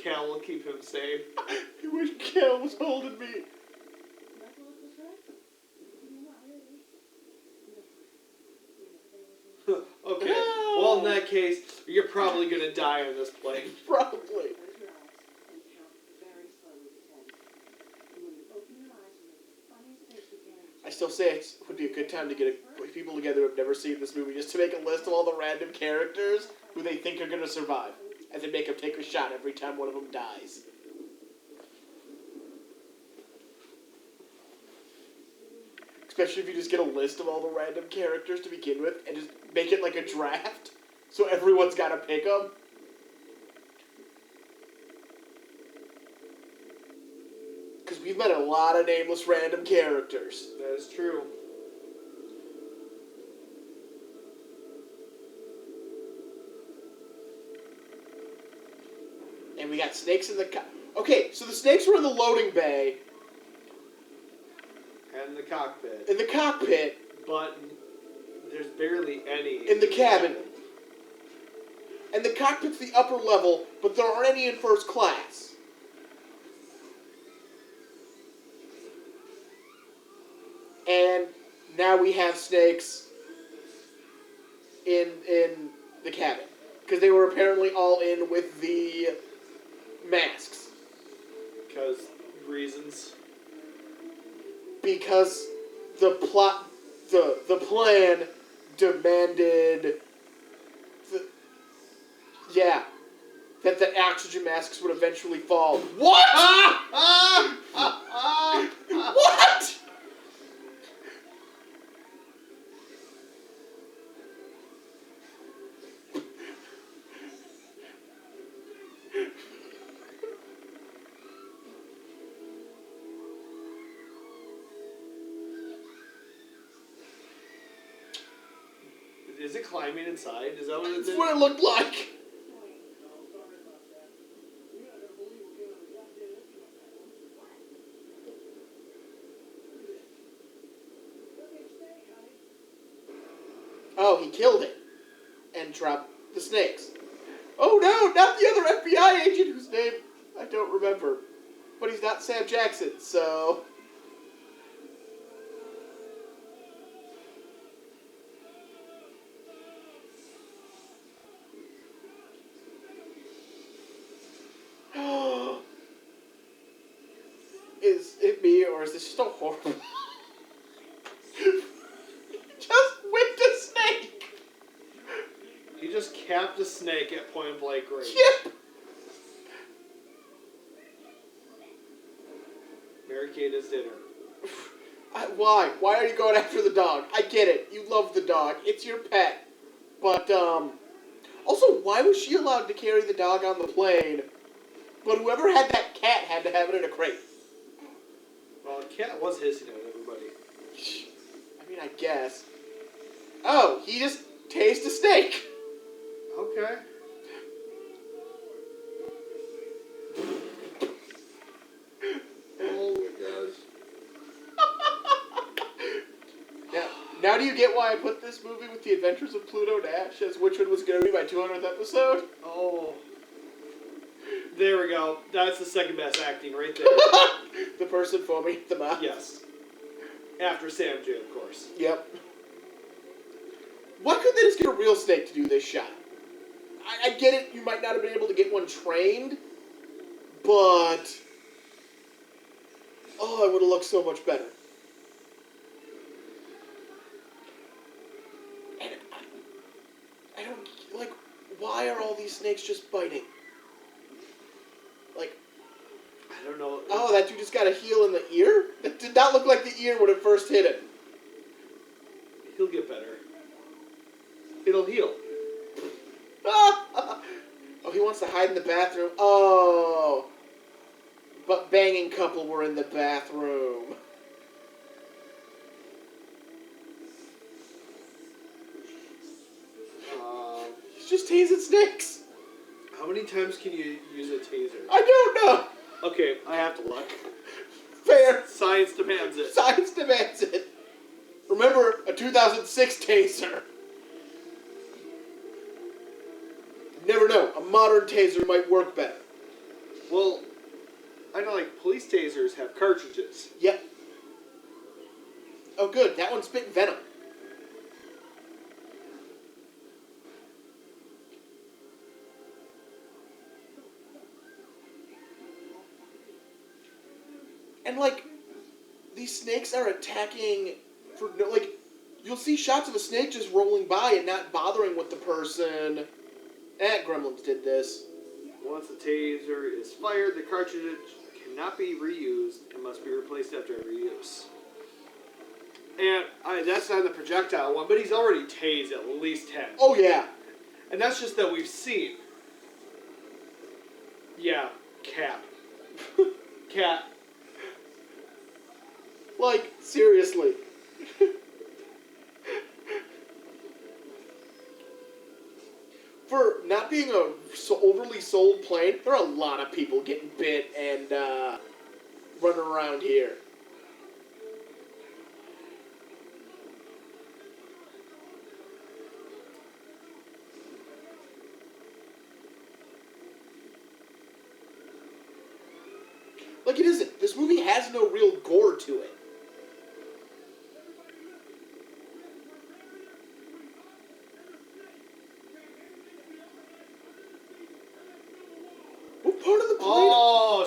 Cal will keep him safe. I wish Cal was holding me. Okay. Well, in that case, you're probably gonna die on this plane. Probably. Close your eyes and count very slowly to 10. And when you open your eyes, you make the funniest face you can. I still say it would be a good time to get people together who have never seen this movie just to make a list of all the random characters who they think are going to survive. And then make them take a shot every time one of them dies. Especially if you just get a list of all the random characters to begin with and just make it like a draft. So everyone's got to pick them. Because we've met a lot of nameless random characters. That is true. And we got snakes in the... Okay, so the snakes were in the loading bay. And the cockpit. In the cockpit. But there's barely any In the cabin. And the cockpit's the upper level, but there aren't any in first class. now we have snakes in the cabin. Because they were apparently all in with the masks. Because reasons. Because the plan demanded that the oxygen masks would eventually fall. What? What? Is it climbing inside? Is that what it That's did? what it looked like. No, sorry about that. You're not gonna believe what came out of the goddamn instrument panel. Look at this. Look at snake, honey. Oh, he killed it. And dropped the snakes. Oh no, not the other FBI agent whose name I don't remember. But he's not Sam Jackson, so... Is it me, or is this just a horrible... Just whipped a snake! He just capped a snake at point blank range. Yep! Mary Kate is dinner. Why? Why are you going after the dog? I get it. You love the dog. It's your pet. But, also, why was she allowed to carry the dog on the plane, but whoever had that cat had to have it in a crate? Well, the cat was hissing at everybody. I mean, I guess. Oh, he just tasted a steak. Okay. Oh my gosh. Now do you get why I put this movie with The Adventures of Pluto Nash as which one was going to be my 200th episode? Oh. There we go. That's the second best acting right there. The person foaming at the mouth. Yes. After Sam J, of course. Yep. Why couldn't they just get a real snake to do this shot? I get it, you might not have been able to get one trained, but... Oh, it would have looked so much better. And I don't... Like, why are all these snakes just biting? Like... I don't know. Oh, that dude just got a heel in the ear? That did not look like the ear when it first hit him. He'll get better. It'll heal. Oh, he wants to hide in the bathroom. Oh. But banging couple were in the bathroom. He's just tasing snakes. How many times can you use a taser? I don't know. Okay, I have to look. Fair. Science demands it. Science demands it. Remember, a 2006 taser. Never know. A modern taser might work better. Well, I know like police tasers have cartridges. Yep. Oh, good. That one spit venom. And, like, these snakes are attacking for no, like, you'll see shots of a snake just rolling by and not bothering with the person. Gremlins did this. Once the taser is fired, the cartridge cannot be reused and must be replaced after every use. And that's not the projectile one, but he's already tased at least 10. Oh, yeah. And that's just that we've seen. Yeah, Cap. Cat. Like, seriously. For not being a overly sold plane, there are a lot of people getting bit and running around here. Like, it isn't. This movie has no real gore to it.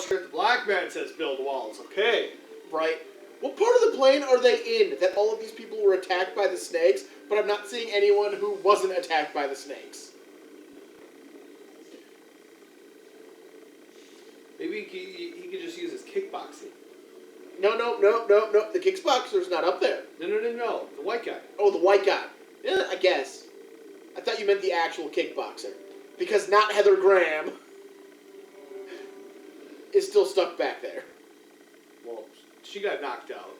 script. The black man says build walls. Okay. Right? What part of the plane are they in that all of these people were attacked by the snakes, but I'm not seeing anyone who wasn't attacked by the snakes? Maybe he could just use his kickboxing. No. The kickboxer's not up there. No. The white guy. Oh, the white guy. Yeah, I guess. I thought you meant the actual kickboxer. Because not Heather Graham is still stuck back there. Well, she got knocked out.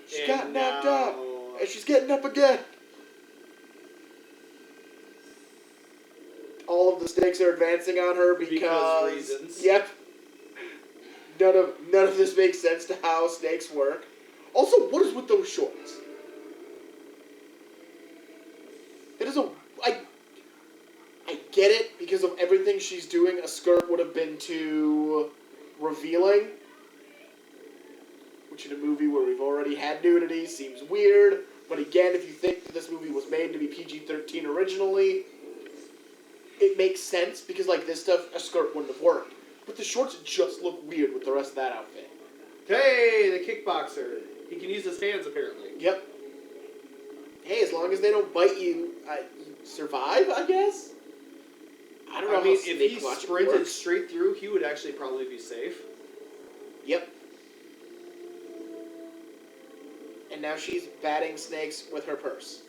She And got knocked now- out. And she's getting up again. All of the snakes are advancing on her because reasons. Yep. None of this makes sense to how snakes work. Also, what is with those shorts? It is I get it because of everything she's doing. A skirt would have been too revealing. Which in a movie where we've already had nudity seems weird. But again, if you think that this movie was made to be PG-13 originally, it makes sense because like this stuff, a skirt wouldn't have worked. But the shorts just look weird with the rest of that outfit. Hey, the kickboxer. He can use his hands apparently. Yep. Hey, as long as they don't bite you, you survive, I guess? I don't know I mean, how if snake he watching sprinted works. straight through, he would actually probably be safe. Yep. And now she's batting snakes with her purse.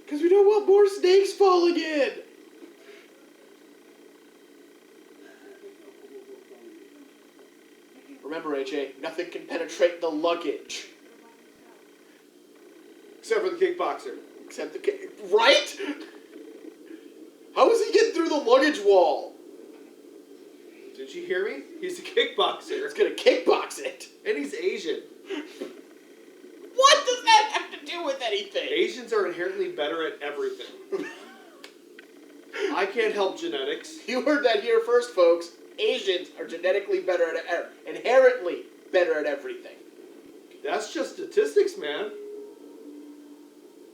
Because we don't want more snakes falling in! Remember, AJ, nothing can penetrate the luggage. Except for the kickboxer. Except the right? How is he getting through the luggage wall? Did you hear me? He's a kickboxer. It's gonna kickbox it. And he's Asian. What does that have to do with anything? Asians are inherently better at everything. I can't help genetics. You heard that here first, folks. Asians are genetically better at inherently better at everything. That's just statistics, man.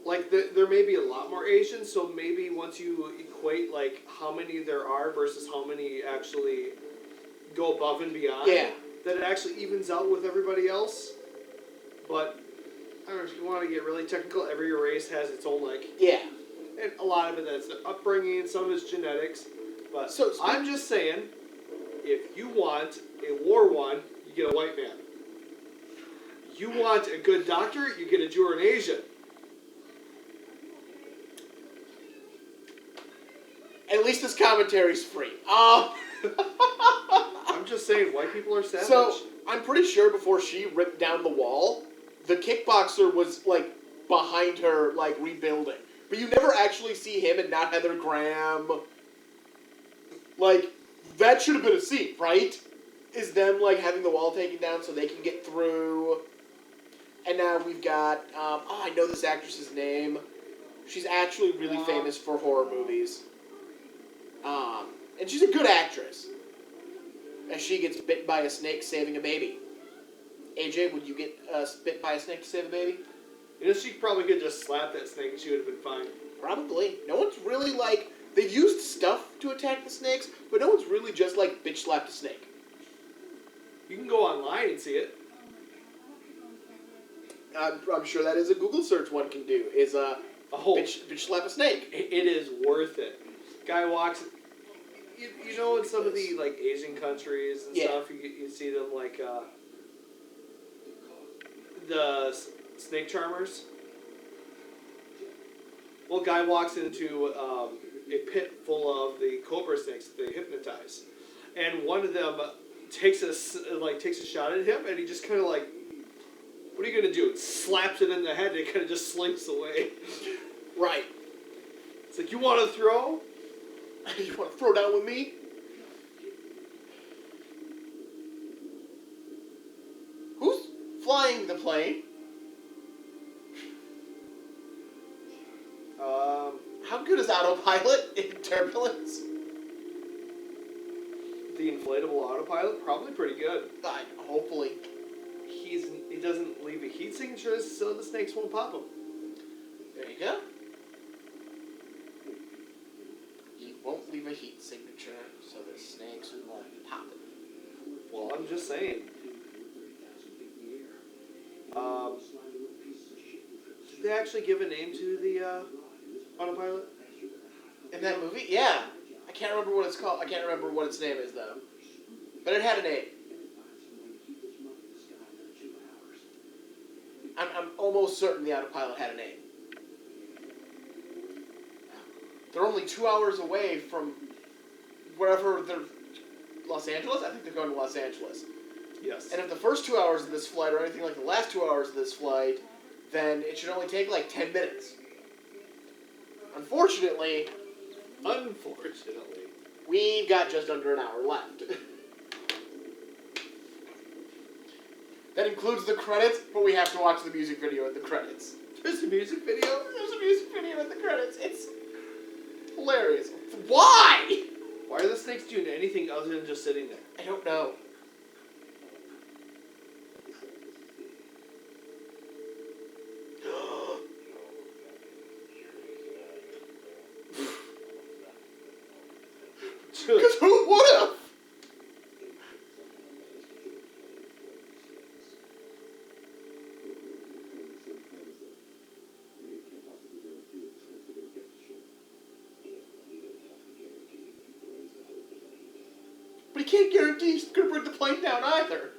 Like, there may be a lot more Asians, so maybe once you equate, like, how many there are versus how many actually go above and beyond, Yeah. that it actually evens out with everybody else. But, I don't know, if you want to get really technical, every race has its own, like, Yeah. and a lot of it that's their upbringing, some of it's genetics. But So, I'm just saying, if you want a war one, you get a white man. You want a good doctor, you get a Jew or an Asian. At least this commentary's free. I'm just saying, white people are savage. So, I'm pretty sure before she ripped down the wall, the kickboxer was, like, behind her, like, rebuilding. But you never actually see him and not Heather Graham. Like, that should have been a scene, right? Is them, like, having the wall taken down so they can get through. And now we've got, I know this actress's name. She's actually really famous for horror movies. And she's a good actress. As she gets bit by a snake saving a baby. AJ, would you get bit by a snake to save a baby? You know, she probably could just slap that snake and she would have been fine. Probably. No one's really, like... They've used stuff to attack the snakes, but no one's really just, like, bitch slapped a snake. You can go online and see it. I'm sure that is a Google search one can do, is, Oh, bitch slap a snake. it is worth it. Guy walks... You know, in some of the, like, Asian countries and Yeah. stuff, you see them, like, the snake charmers. Well, guy walks into a pit full of the cobra snakes that they hypnotize, and one of them takes a shot at him, and he just kind of like, what are you gonna do? And slaps it in the head, and it kind of just slinks away. Right. It's like, you want to throw? You want to throw down with me? Who's flying the plane? How good is autopilot in turbulence? The inflatable autopilot, probably pretty good. Hopefully. He doesn't leave a heat signature, so the snakes won't pop him. There you go. I'm just saying. Did they actually give a name to the autopilot? In that movie? Yeah. I can't remember what it's called. I can't remember what its name is, though. But it had a name. I'm almost certain the autopilot had a name. They're only 2 hours away from wherever they're... Los Angeles? I think they're going to Los Angeles. Yes. And if the first 2 hours of this flight are anything like the last 2 hours of this flight, then it should only take like 10 minutes. Unfortunately, we've got just under an hour left. That includes the credits, but we have to watch the music video at the credits. There's a music video? There's a music video at the credits. It's hilarious. Why? Why are the snakes doing anything other than just sitting there? I don't know. Because who would have? But he can't guarantee he's going to bring the plane down either.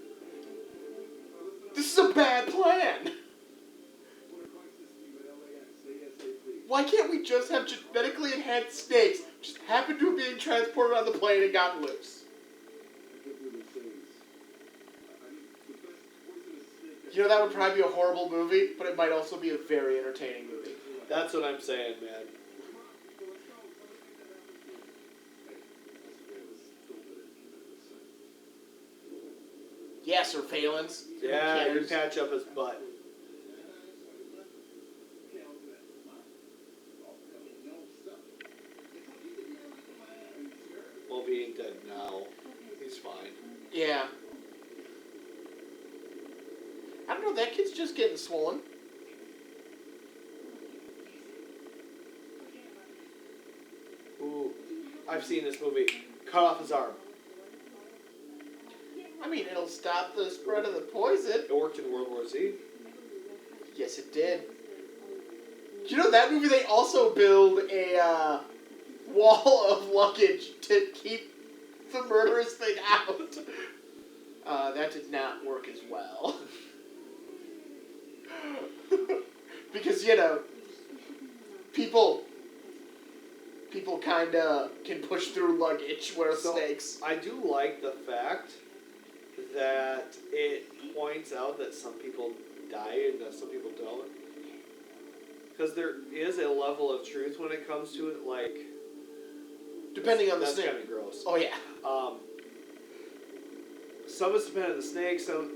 This is a bad plan. Why can't we just have genetically enhanced snakes just happen to be being transported on the plane and gotten loose? You know, that would probably be a horrible movie, but it might also be a very entertaining movie. That's what I'm saying, man. Yeah, surveillance. Yeah, Who you cares? patch up his butt. Well, being dead now, he's fine. Yeah. I don't know, that kid's just getting swollen. Ooh, I've seen this movie. Cut off his arm. I mean, it'll stop the spread of the poison. It worked in World War Z. Yes, it did. You know, that movie, they also build a wall of luggage to keep the murderous thing out. That did not work as well. Because, you know, people kind of can push through luggage where So, snakes. I do like the fact that it points out that some people die and that some people don't. Because there is a level of truth when it comes to it, like... Depending on the that's snake. kind of gross. Oh, yeah. Some of it's dependent on the snake, so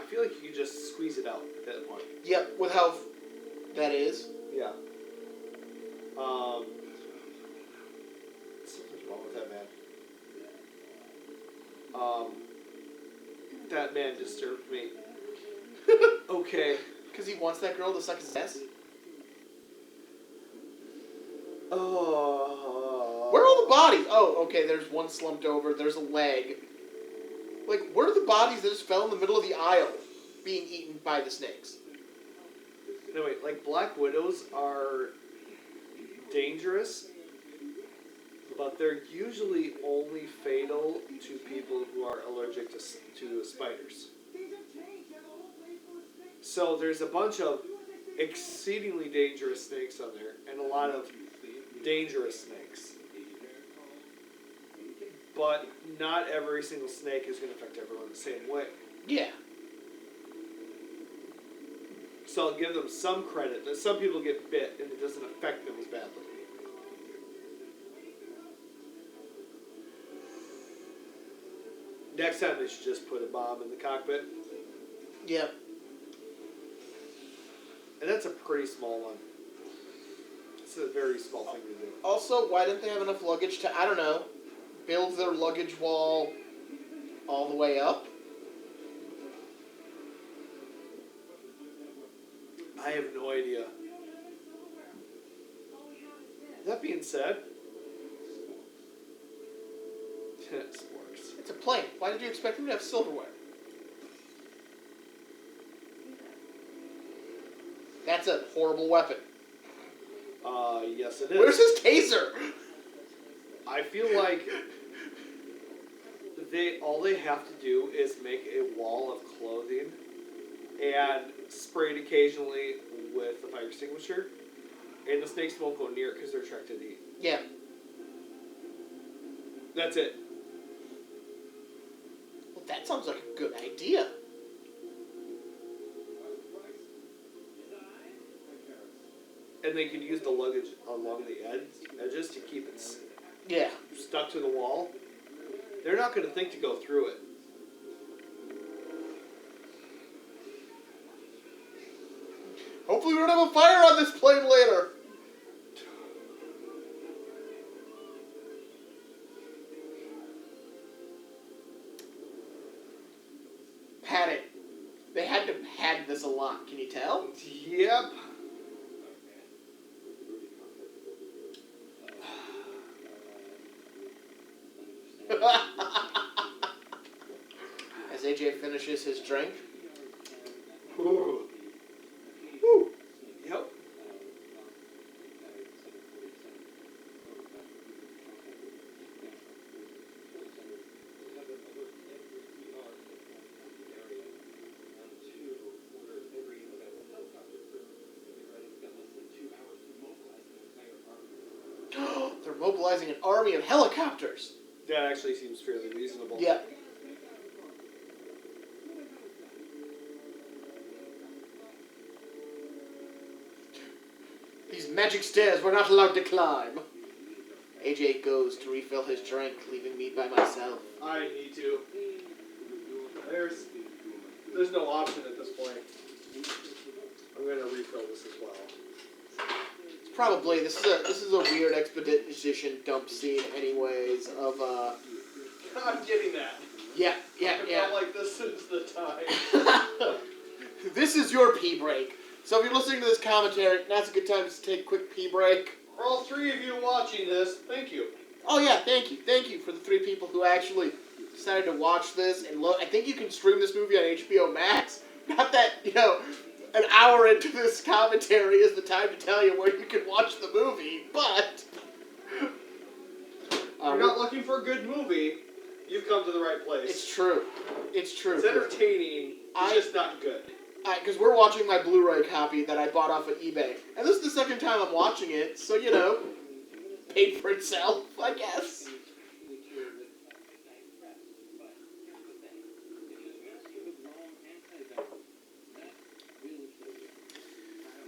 I feel like you can just squeeze it out at that point. Yep, with how that is. Yeah. Something's wrong with that man. That man disturbed me. Okay. Because he wants that girl to suck his ass. Oh. Where are all the bodies? Oh, okay, there's one slumped over, there's a leg. Like, where are the bodies that just fell in the middle of the aisle being eaten by the snakes? No, wait, like black widows are dangerous, but they're usually only fatal to people who are allergic to spiders. So there's a bunch of exceedingly dangerous snakes on there, and a lot of dangerous snakes. But not every single snake is going to affect everyone the same way. Yeah. So I'll give them some credit that some people get bit and it doesn't affect them as badly. Next time they should just put a bomb in the cockpit. Yep. And that's a pretty small one. It's a very small thing to do. Also, why didn't they have enough luggage to, I don't know, build their luggage wall all the way up? I have no idea. That being said, sporks. It's a plane. Why did you expect him to have silverware? That's a horrible weapon. Yes it is. Where's his taser? I feel like all they have to do is make a wall of clothing and spray it occasionally with a fire extinguisher, and the snakes won't go near it because they're attracted to eat. Yeah. That's it. Well, that sounds like a good idea. And they can use the luggage along the edges to keep it Yeah. stuck to the wall. They're not going to think to go through it. Hopefully we don't have a fire on this plane later. Padding. They had to pad this a lot. Can you tell? Yep. As AJ finishes his drink. Ooh. Woo. Yep. They're mobilizing an army of helicopters. That actually seems fairly reasonable. Yeah. These magic stairs we're not allowed to climb. AJ goes to refill his drink, leaving me by myself. I need to. There's no option at this point. I'm gonna refill this as well. It's probably this is a weird expedition dump scene, anyways. Of I'm getting that. yeah. I felt like this is the time. This is your pee break. So if you're listening to this commentary, now's a good time to take a quick pee break. For all three of you watching this, thank you. Oh yeah, thank you for the 3 people who actually decided to watch this and look. I think you can stream this movie on HBO Max. Not that, an hour into this commentary is the time to tell you where you can watch the movie, but If you're not looking for a good movie, you've come to the right place. it's true. It's true. It's entertaining, it's just not good. Because we're watching my Blu-ray copy that I bought off of eBay. And this is the second time I'm watching it, so, paid for itself, I guess.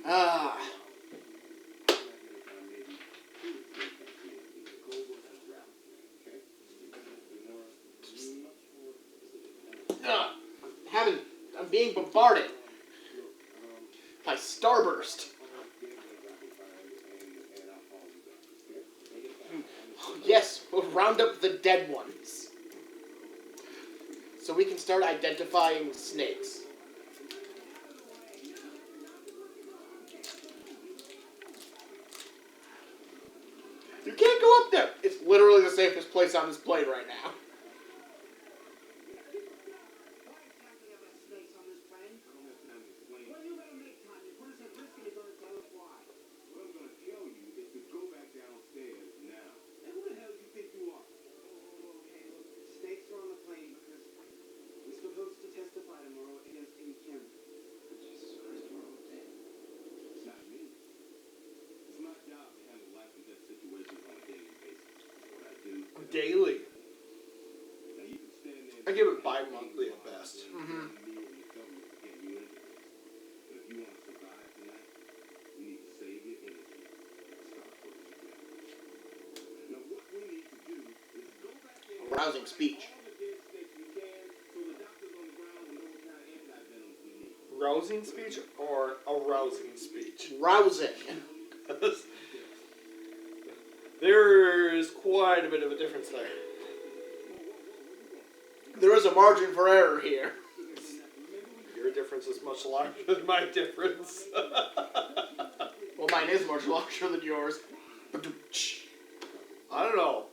Ah. I'm being bombarded by Starburst. Yes, we'll round up the dead ones. So we can start identifying snakes. You can't go up there. It's literally the safest place on this plane right now. Daily. I give it bi-monthly at best. Mm-hmm. Rousing speech. Rousing speech or arousing speech? Rousing. There's quite a bit of a difference there. There is a margin for error here. Your difference is much larger than my difference. Well, mine is much larger than yours. I don't know.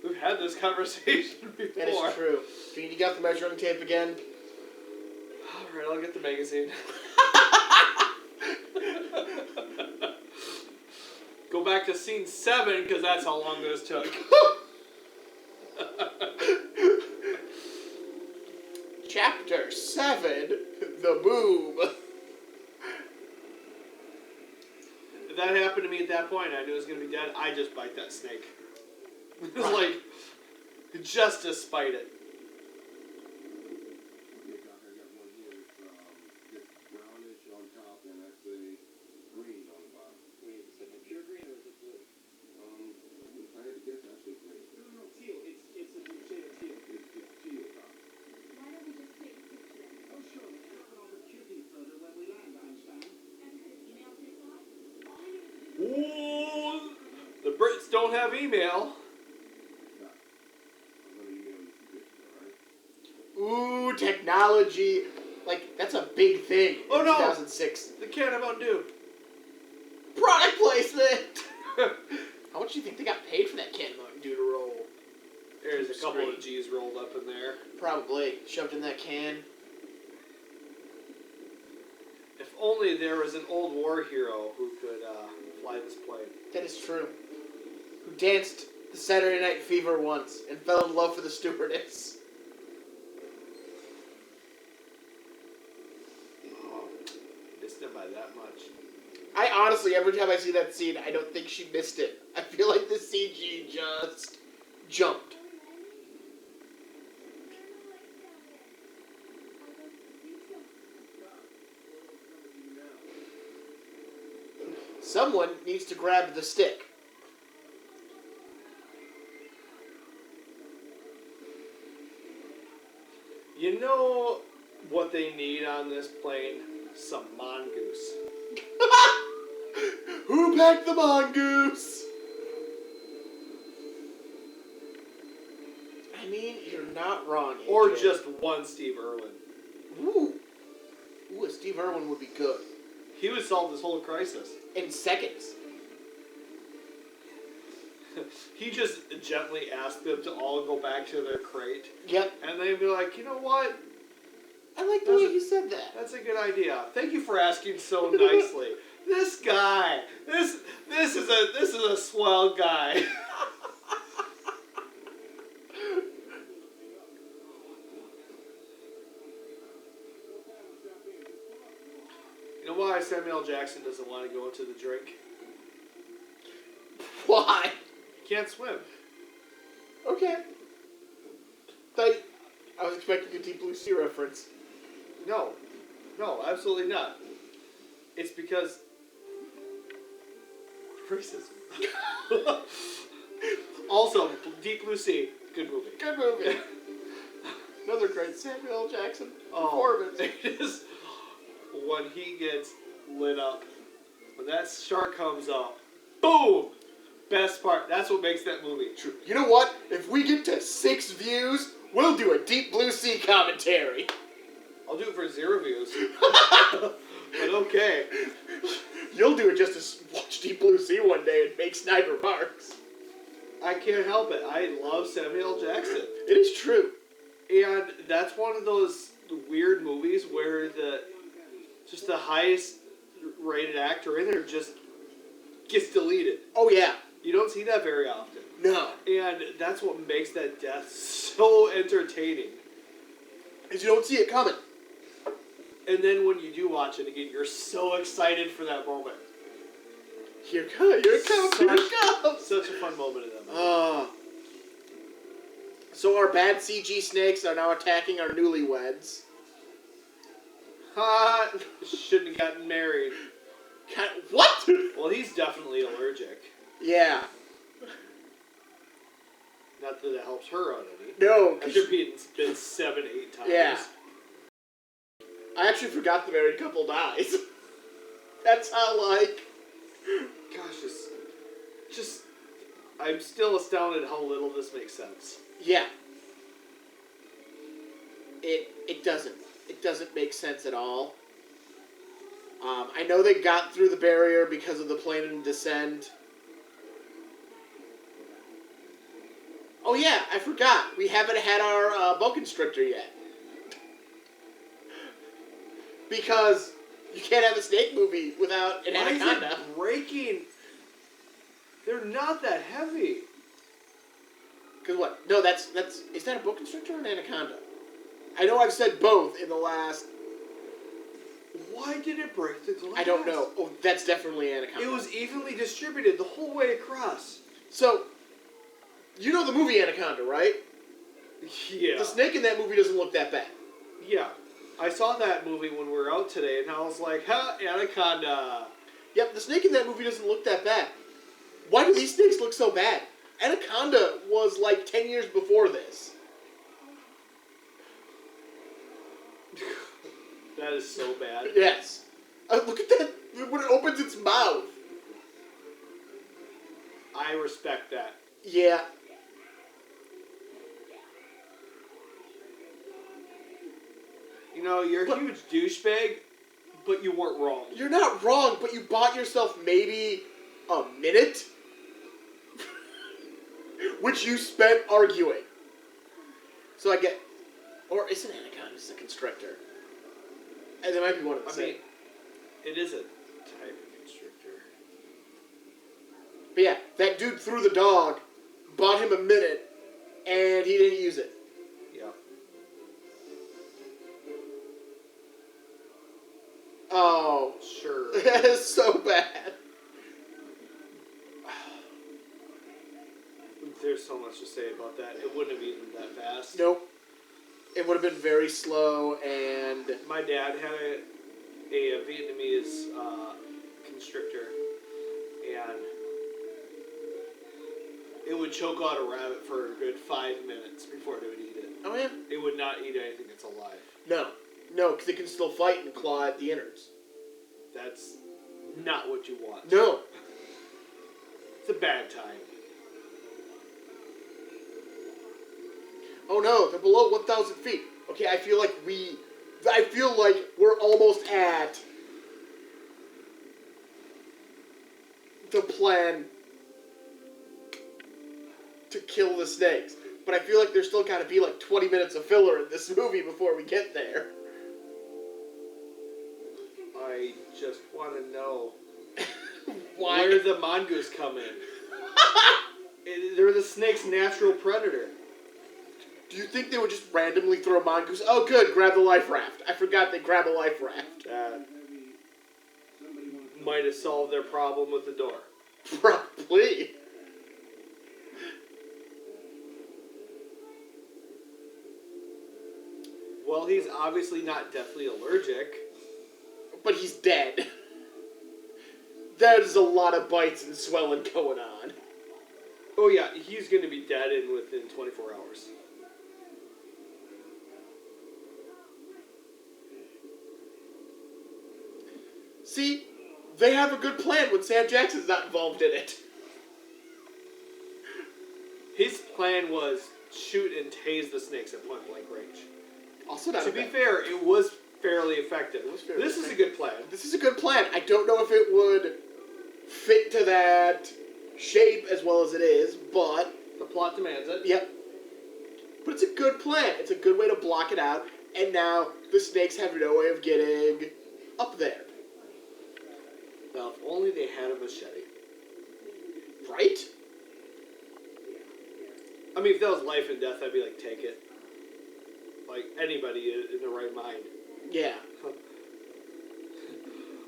We've had this conversation before. That is true. Fiend, you got the measuring tape again? Alright, I'll get the magazine. Go back to scene 7, because that's how long this took. Chapter 7, The Boob. If that happened to me at that point, I knew it was going to be dead, I'd just bite that snake. It was like, just to spite it. Yeah, Doc, I got one here. It's brownish on top and that's a green on the bottom. Wait a second, pure green or is it blue? If I had to guess, I'd say green. No, teal. It's a shade of teal. It's teal, Doc. Why don't we just take a picture of it? Oh, sure. We drop it on the QT photo when we land, Einstein. And could an email take off? All you need to do Ooh, the Brits don't have email. Doc, I'm gonna email you some pictures, alright? Ooh, technology. Like, that's a big thing Oh, in no. 2006. The can of Mountain Dew. Product placement! How much do you think they got paid for that can Mountain Dew to roll? There's a couple Screen. of G's rolled up in there. Probably. Shoved in that can. If only there was an old war hero who could fly this plane. That is true. Who danced the Saturday Night Fever once and fell in love with the stewardess. Oh, missed it by that much. I honestly, every time I see that scene, I don't think she missed it. I feel like the CG just jumped. Someone needs to grab the stick. You know what they need on this plane? Some mongoose. Who packed the mongoose? I mean, you're not wrong. AJ. Or just one Steve Irwin. Ooh, a Steve Irwin would be good He would solve this whole crisis. in seconds. He just gently asked them to all go back to their crate. Yep, And they'd be like, you know what? I like the way you said that. That's a good idea. Thank you for asking so nicely. This guy, this is a swell guy. You know why Samuel L. Jackson doesn't want to go into the drink? Why? He can't swim. Okay. I was expecting a Deep Blue Sea reference. No, absolutely not. It's because racism. Also, Deep Blue Sea, good movie. Good movie. Another great Samuel L. Jackson Oh, performance. it is when he gets lit up. When that shark comes up, boom! Best part. That's what makes that movie true. You know what? If we get to 6 views, we'll do a Deep Blue Sea commentary. I'll do it for 0 views. But okay. You'll do it just to watch Deep Blue Sea one day and make snide remarks. I can't help it. I love Samuel L. Jackson. It is true. And that's one of those weird movies where the highest rated actor in there just gets deleted. Oh yeah. You don't see that very often. No. And that's what makes that death so entertaining. Because you don't see it coming. And then when you do watch it again, you're so excited for that moment. Here it comes. Here it comes. Such a fun moment in that movie. So our bad CG snakes are now attacking our newlyweds. Ha! Shouldn't have gotten married. What? Well, he's definitely allergic. Yeah. Not that it helps her out any. No. 'cause After being been 7-8 times. Yeah. I actually forgot the married couple dies. That's how, like... Gosh, just I'm still astounded how little this makes sense. Yeah. It doesn't. It doesn't make sense at all. I know they got through the barrier because of the plane and descent. Oh yeah, I forgot. We haven't had our boa constrictor yet. Because you can't have a snake movie without an Why anaconda. is it breaking? They're not that heavy. Because what? No, that's is that a boa constrictor or an anaconda? I know I've said both in the last. Why did it break the glass? I don't know. Oh, that's definitely anaconda. It was evenly distributed the whole way across. So, you know the movie Anaconda, right? Yeah. The snake in that movie doesn't look that bad. Yeah. I saw that movie when we were out today, and I was like, "Ha, anaconda." Yep, the snake in that movie doesn't look that bad. Why do these snakes look so bad? Anaconda was like 10 years before this. That is so bad. Yes. Look at that when it opens its mouth. I respect that. Yeah. You know, you're a huge douchebag, but you weren't wrong. You're not wrong, but you bought yourself maybe a minute, which you spent arguing. So I get, or is it anaconda? It's a constrictor. And there might be one of the I same. mean, it is a type of constrictor. But yeah, that dude threw the dog, bought him a minute, and he didn't use it. Yeah. Oh, Sure. that is so bad. There's so much to say about that. It wouldn't have eaten that fast. Nope. It would have been very slow, and My dad had a Vietnamese constrictor, and it would choke out a rabbit for a good 5 minutes before it would eat it. oh yeah, It would not eat anything that's alive. no, because it can still fight and claw at the innards. That's not what you want. No, It's a bad time. oh no, they're below 1,000 feet. Okay, I feel like we're almost at the plan to kill the snakes. But I feel like there's still got to be like 20 minutes of filler in this movie before we get there. I just want to know Why? where the mongoose come in. They're the snake's natural predator. Do you think they would just randomly throw a mongoose? Oh, good, grab the life raft. I forgot they grab a life raft. That might have solved their problem with the door. Probably. Well, he's obviously not deathly allergic. But he's dead. There's a lot of bites and swelling going on. Oh yeah, he's going to be dead within 24 hours. See, they have a good plan when Sam Jackson's not involved in it. His plan was shoot and tase the snakes at point blank range. Also not To a be bad- fair, it was fairly effective. It was fairly This is a effective. good plan. This is a good plan. I don't know if it would fit to that shape as well as it is, but The plot demands it. yep. But it's a good plan. It's a good way to block it out, and now the snakes have no way of getting up there. Well, if only they had a machete. Right? I mean, if that was life and death, I'd be like, take it. Like, anybody in the right mind. Yeah.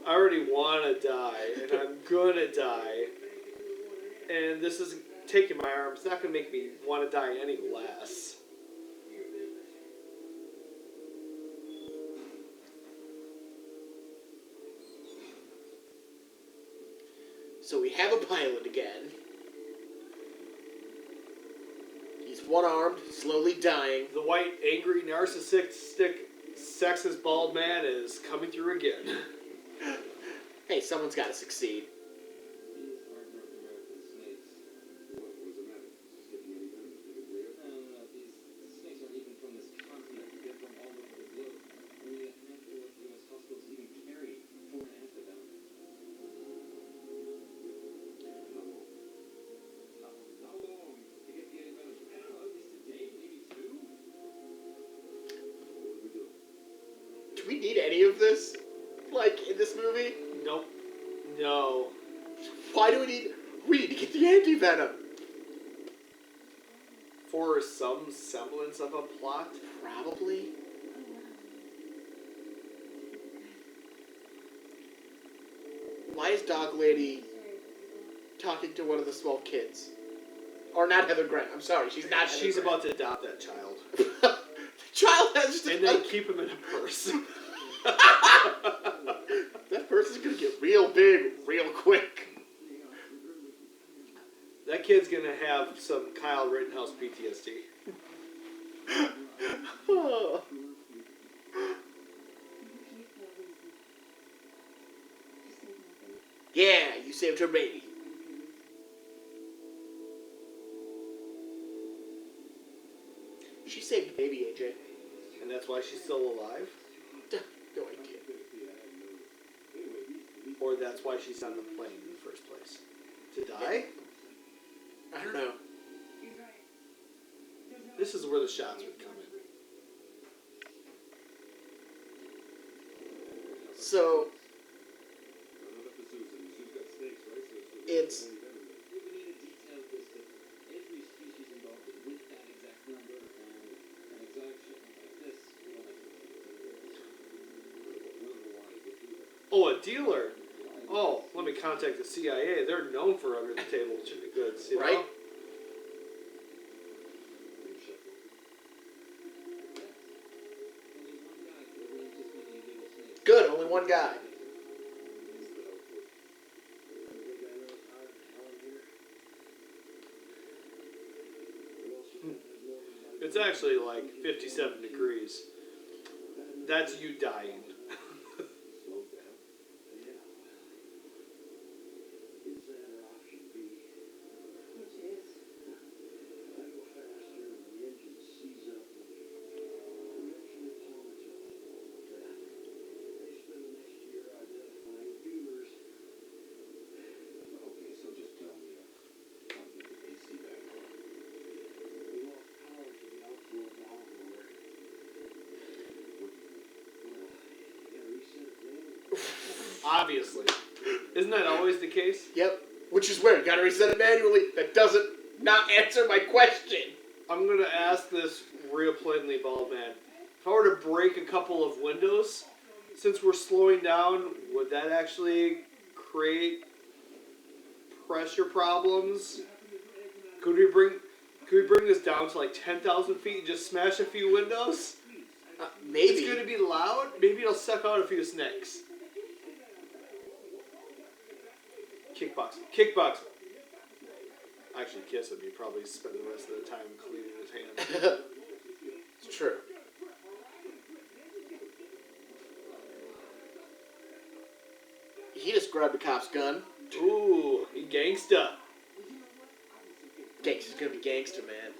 I already want to die, and I'm gonna die. And this is taking my arm. It's not gonna make me want to die any less. So we have a pilot again. He's one-armed, slowly dying. The white, angry, narcissistic, sexist bald man is coming through again. Hey, someone's got to succeed. These aren't North American snakes. What was the matter? Just getting any venom? Did it weird? No, these snakes aren't even from this continent. They're from all over the globe. Only a handful of U.S. hospitals even carry foreign antivenom. How long? How long to get the antivenom? need any of this? Like, in this movie? Nope. No. Why do we need... We need to get the anti-venom. For some semblance of a plot. Probably. Why is Dog Lady talking to one of the small kids? Or not Heather Grant. I'm sorry, she's not Heather She's Grant. about to adopt that child. The child has just And then keep him in a purse. That person's gonna get real big real quick. That kid's gonna have some Kyle Rittenhouse PTSD. Oh. Yeah, you saved her baby. She saved the baby, AJ. And that's why she's still alive? No idea. Or that's why she's on the plane in the first place? To die? I don't know. This is where the shots would come in. So, it's... We need a detailed list of every species involved with that exact number and an exact shipment like this. We don't like to. Oh, a dealer? Oh, let me contact the CIA. They're known for under the table goods, you know? Right? Good, only one guy. It's actually like 57 degrees. That's you dying. Obviously. Isn't that always the case? Yep. Which is where you gotta reset it manually. That doesn't not answer my question. I'm gonna ask this real plainly, bald man. If I were to break a couple of windows, since we're slowing down, would that actually create pressure problems? Could we bring this down to like 10,000 feet and just smash a few windows? Maybe. It's gonna be loud. Maybe it'll suck out a few snakes. Kickboxing. Actually, kiss him. He'd probably spend the rest of the time cleaning his hands. It's true. He just grabbed the cop's gun. Ooh, he gangsta. Gangster's gonna be gangster, man.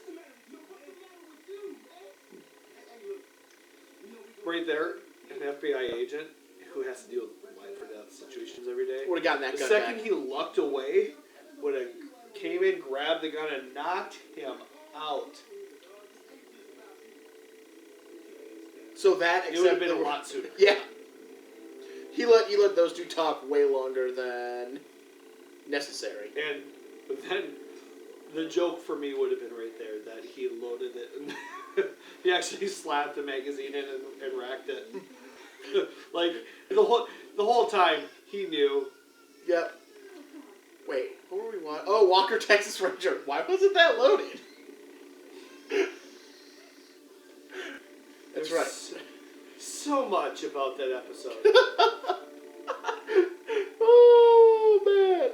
Right there, an FBI agent who has to deal with life or death situations every day. Would have gotten that The gun second back. he lucked away, would have came in, grabbed the gun, and knocked him out. So that, It would have except been a the- lot sooner. Yeah. He let those two talk way longer than necessary. But then the joke for me would have been right there that he loaded it and he actually slapped the magazine in and racked it. Like the whole time he knew. Yep. Wait, what were we watching? Oh, Walker, Texas Ranger. Why wasn't that loaded? That's right. So much about that episode. Oh man,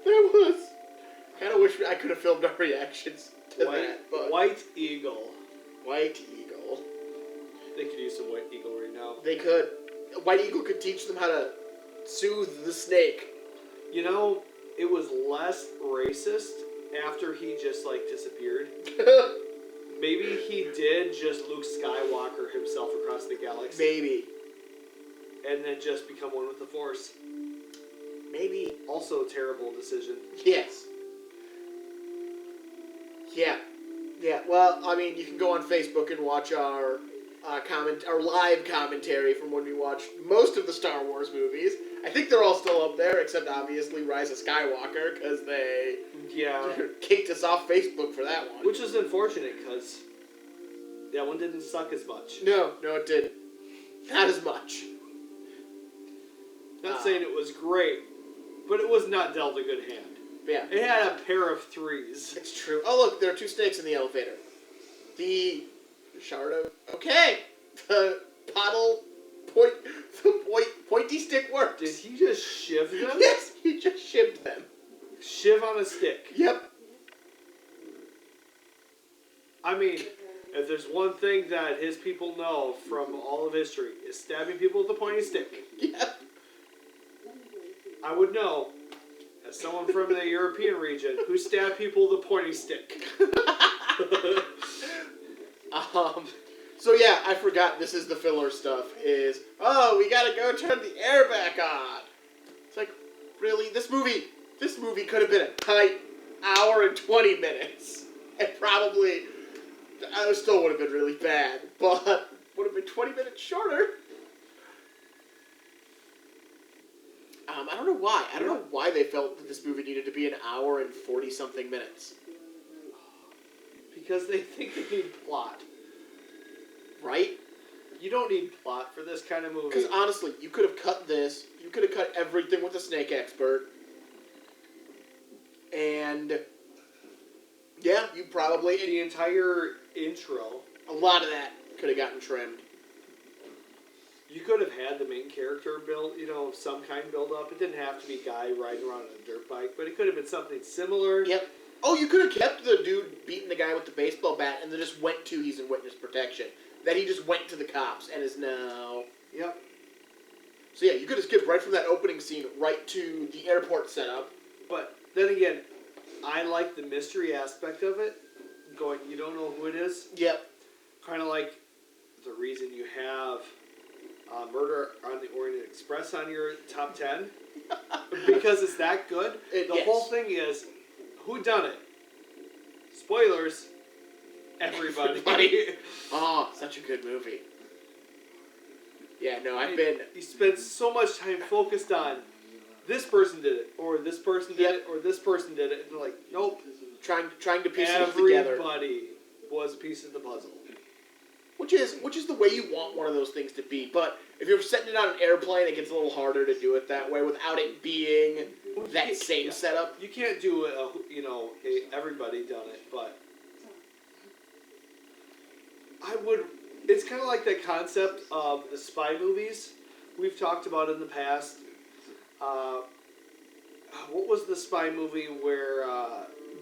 that was. Kind of wish I could have filmed our reactions to that. But White Eagle. White Eagle. They could use some White Eagle right now. They could. White Eagle could teach them how to soothe the snake. You know, it was less racist after he just like disappeared. Maybe he did just Luke Skywalker himself across the galaxy. Maybe. And then just become one with the Force. Maybe. Also a terrible decision. Yes. Yeah. Yeah, well, I mean, you can go on Facebook and watch our live commentary from when we watched most of the Star Wars movies. I think they're all still up there, except obviously Rise of Skywalker, because they Yeah. kicked us off Facebook for that one. Which is unfortunate because that one didn't suck as much. No, it didn't. Not as much. Not saying it was great, but it was not dealt a good hand. Yeah, It had a pair of threes. it's true. Oh, look, there are two snakes in the elevator. The shard of... Okay. The pointy stick works. Did he just shiv them? Yes, he just shivved them. Shiv on a stick. Yep. I mean, if there's one thing that his people know from all of history, is stabbing people with a pointy stick. Yep. I would know, as someone from the European region, who stabbed people with a pointy stick. So yeah, I forgot this is the filler stuff, we gotta go turn the air back on. It's like, really? This movie could have been a tight hour and 20 minutes. And probably, it still would have been really bad, but would have been 20 minutes shorter. I don't know why. I don't know why they felt that this movie needed to be an hour and 40-something minutes. Because they think they need plot. Right? You don't need plot for this kind of movie. Because honestly, you could have cut this. You could have cut everything with the snake expert. And yeah, you probably... The entire intro, A lot of that could have gotten trimmed. you could have had the main character build, some kind of build up. It didn't have to be a guy riding around on a dirt bike, but it could have been something similar. Yep. Oh, you could have kept the dude beating the guy with the baseball bat and then just went to he's in witness protection. That he just went to the cops and is now... Yep. So yeah, you could have skipped right from that opening scene right to the airport setup. But then again, I like the mystery aspect of it. Going, you don't know who it is. Yep. Kind of like the reason you have Murder on the Orient Express on your top 10. Because it's that good. The Yes. whole thing is, who done it? Spoilers. Everybody. Oh, such a good movie. Yeah, no, You spend so much time focused on this person did it, or this person did it, or this person did it, and they're like, nope. trying to piece it together. Everybody was a piece of the puzzle. Which is the way you want one of those things to be. But if you're setting it on an airplane, it gets a little harder to do it that way without it being that same setup. You can't do everybody done it, but I would. It's kind of like the concept of the spy movies we've talked about in the past. What was the spy movie where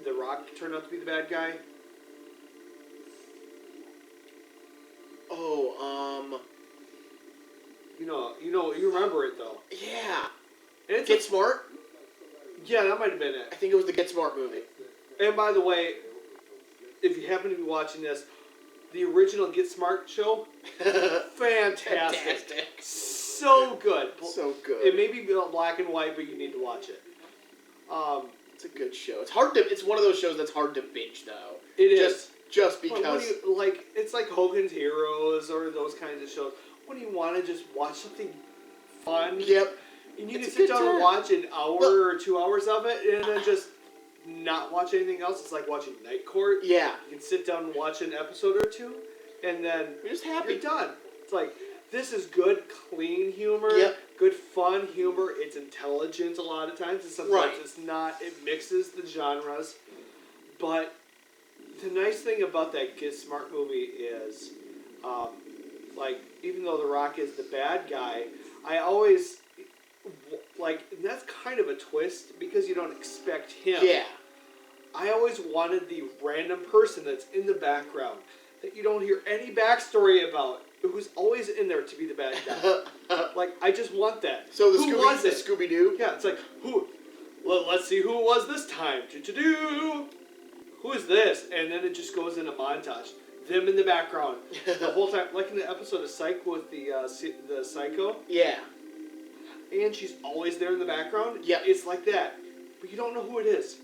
The Rock turned out to be the bad guy? Oh, You remember it though. yeah. And it's Get Smart? yeah, that might have been I it. think it was the Get Smart movie. And by the way, if you happen to be watching this, the original Get Smart show, fantastic. Fantastic. So good. So good. It may be black and white, but you need to watch it. It's a good show. It's one of those shows that's hard to binge though. It is. Just But because. it's like Hogan's Heroes or those kinds of shows. When you want to just watch something fun, Yep. and you It's can a sit good down and time. watch an hour or 2 hours of it, and then just not watch anything else. It's like watching Night Court. Yeah. You can sit down and watch an episode or two, and then You're just happy. you're done. It's like, this is good, clean humor, Yep. good, fun humor. It's intelligent a lot of times, and sometimes Right. it's not. It mixes the genres. But the nice thing about that Get Smart movie is, even though The Rock is the bad guy, I always, and that's kind of a twist because you don't expect him. Yeah. I always wanted the random person that's in the background that you don't hear any backstory about, who's always in there to be the bad guy. I just want that. So who was it? Scooby Doo? Yeah, it's like, who? Let's see who it was this time. Who is this? And then it just goes in a montage. Them in the background the whole time, like in the episode of Psych with the Psycho. Yeah. And she's always there in the background. Yep. It's like that, but you don't know who it is.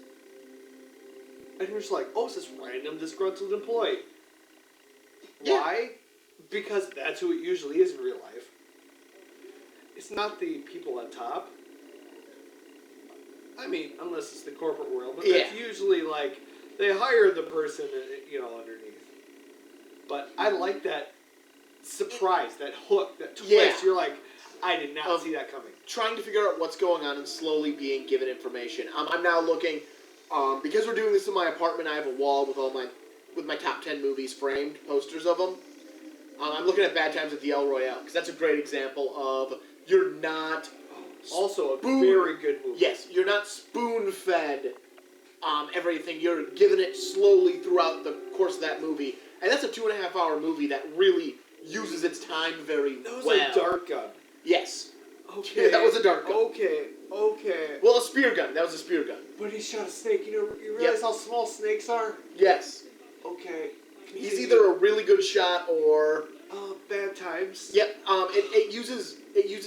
And you're just like, oh, it's this random disgruntled employee. Yeah. Why? because that's who it usually is in real life. It's not the people on top. I mean, unless it's the corporate world, but that's usually like they hire the person, underneath. But I like that surprise, that hook, that twist. Yeah. You're like, I did not see that coming. Trying to figure out what's going on and slowly being given information. I'm now looking, because we're doing this in my apartment. I have a wall with my top 10 movies framed, posters of them. I'm looking at Bad Times at the El Royale because that's a great example of you're not. Also a very good movie. Yes, you're not spoon-fed everything. You're given it slowly throughout the course of that movie. And that's a 2.5-hour movie that really uses its time very well. That was a dart gun. Yes. Okay. Yeah, that was a dart gun. Okay. Well, a spear gun. That was a spear gun. But he shot a snake. You realize how small snakes are? Yes. Okay. He's either a really good shot or... Bad Times. Yep. It uses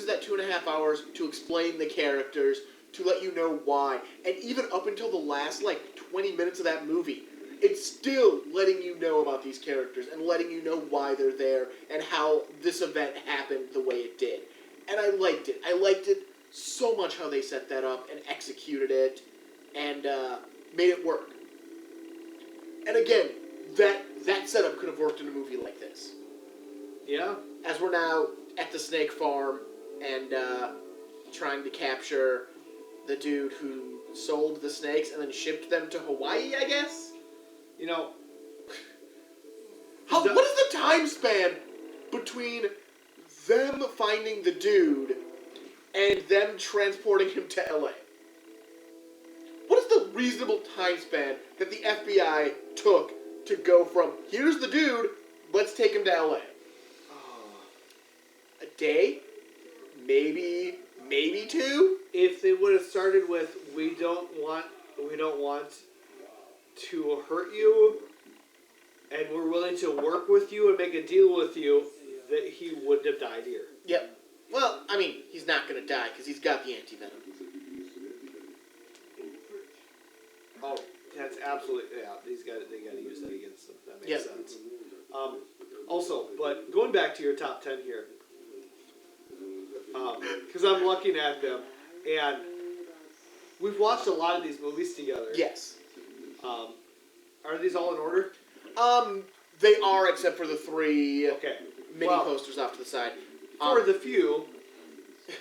that 2.5 hours to explain the characters, to let you know why, and even up until the last 20 minutes of that movie, it's still letting you know about these characters and letting you know why they're there and how this event happened the way it did. And I liked it. I liked it so much how they set that up and executed it and made it work. And again, that setup could have worked in a movie like this. Yeah. As we're now at the snake farm and trying to capture the dude who sold the snakes and then shipped them to Hawaii, I guess? What is the time span between them finding the dude and them transporting him to LA? What is the reasonable time span that the FBI took to go from, here's the dude, let's take him to LA? A day? Maybe 2? If they would have started with, we don't want to hurt you, and we're willing to work with you and make a deal with you, that he wouldn't have died here. Yep. Well, I mean, he's not going to die because he's got the anti-venom. Oh, that's absolutely, yeah, they got to use that against them. That makes sense. Also, but going back to your top 10 here, because I'm looking at them, and we've watched a lot of these movies together. Yes. Are these all in order? They are, except for the 3 mini Well, posters off to the side. For the few,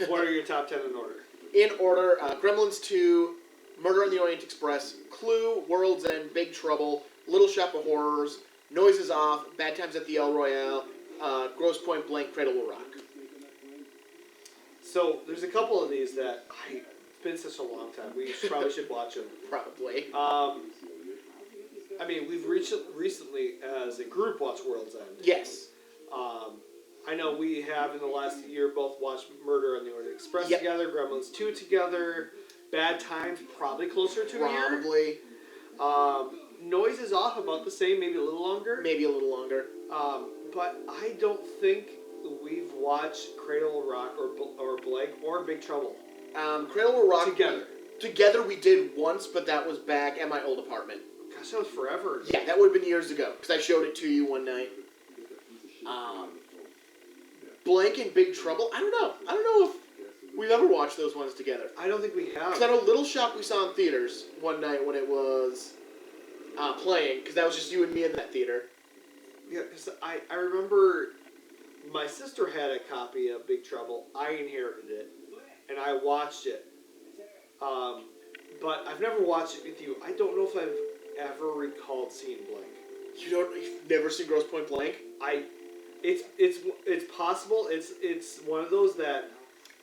what are your top 10 in order? In order, Gremlins 2, Murder on the Orient Express, Clue, World's End, Big Trouble, Little Shop of Horrors, Noises Off, Bad Times at the El Royale, Grosse Point Blank, Cradle Will Rock. So, there's a couple of these that it's been such a long time. We probably should watch them. Probably. I mean, we've recently, as a group, watched World's End. Yes. I know we have, in the last year, both watched Murder on the Orient Express Yep. together, Gremlins 2 together, Bad Times, probably closer to a year. Probably. Noises Off, about the same, maybe a little longer. Maybe a little longer. But I don't think we've watched Cradle Will Rock or Blank or Big Trouble. Cradle Will Rock. Together. Together we did once, but that was back at my old apartment. Gosh, that was forever. Yeah, that would have been years ago, because I showed it to you one night. Blank and Big Trouble, I don't know if we've ever watched those ones together. I don't think we have. Because I know Little Shop we saw in theaters one night when it was playing, because that was just you and me in that theater. Yeah, because I remember my sister had a copy of Big Trouble. I inherited it, and I watched it. But I've never watched it with you. I don't know if I've ever recalled seeing Blank. You've never seen Grosse Point Blank? It's possible. It's one of those that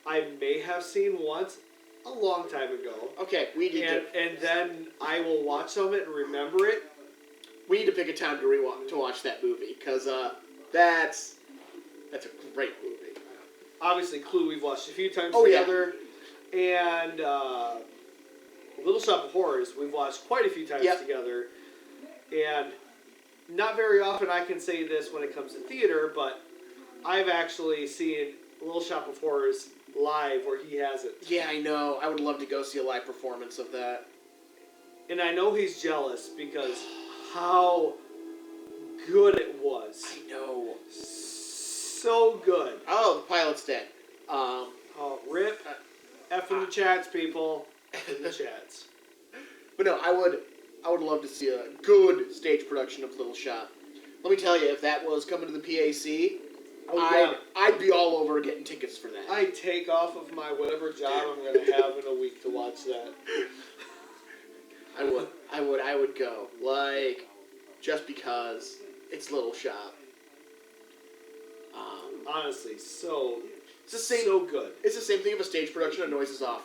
I may have seen once a long time ago. Okay, we need to. And then I will watch some of it and remember it. We need to pick a time to watch that movie, because that's a great movie. Obviously, Clue we've watched a few times Oh, together, and Little Shop of Horrors we've watched quite a few times together, and not very often I can say this when it comes to theater, but I've actually seen Little Shop of Horrors live where he has it. Yeah, I know. I would love to go see a live performance of that. And I know he's jealous because how good it was. I know. so good. Oh, the pilot's dead. Oh, rip. F in the chats, people. F in the chats. But no, I would love to see a good stage production of Little Shop. Let me tell you, if that was coming to the PAC, I'd be all over getting tickets for that. I take off of my whatever job I'm going to have in a week to watch that. I would go. Like, just because it's Little Shop. Honestly, so It's the same. so good. It's the same thing if a stage production of Noises Off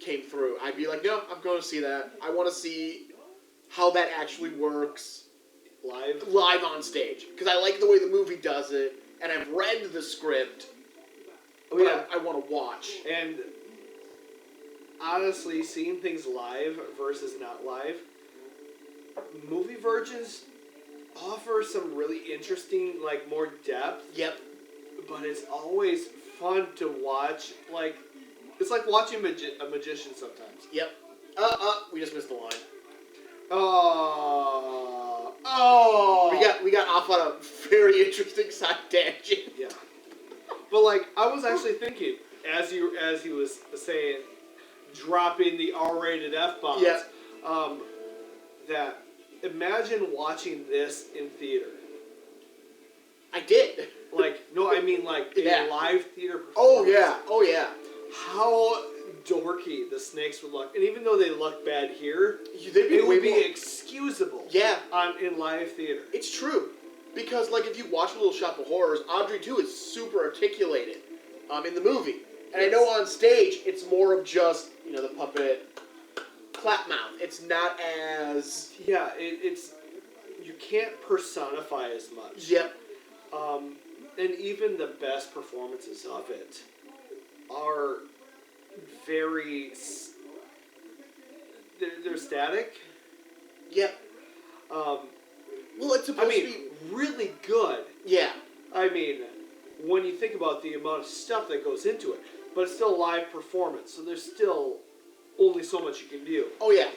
came through. I'd be like, no, I'm going to see that. I want to see how that actually works Live. on stage. Because I like the way the movie does it, and I've read the script, Oh, but yeah. I want to watch. And honestly, seeing things live versus not live, movie versions offer some really interesting, like, more depth. Yep. But it's always fun to watch. Like, it's like watching a magician sometimes. Yep. We just missed the line. Oh. We got off on a very interesting side tangent. Yeah. But like, I was actually thinking as he was saying, dropping the R-rated F-bombs. Yeah. That imagine watching this in theater. I did. Like, no, I mean like in Yeah. live theater. Oh performance. yeah. Oh yeah. How dorky the snakes would look, and even though they look bad here, They'd be it way would be more. excusable. Yeah. In live theater. It's true, because like if you watch Little Shop of Horrors, Audrey too is super articulated, in the movie, and I know on stage it's more of just the puppet clap mouth. It's not as Yeah, it's you can't personify as much. yep. And even the best performances of it are very they're static. Yep. Well, it's supposed I mean, to be really good. yeah. I mean, when you think about the amount of stuff that goes into it, but it's still a live performance, so there's still only so much you can do. Oh yeah.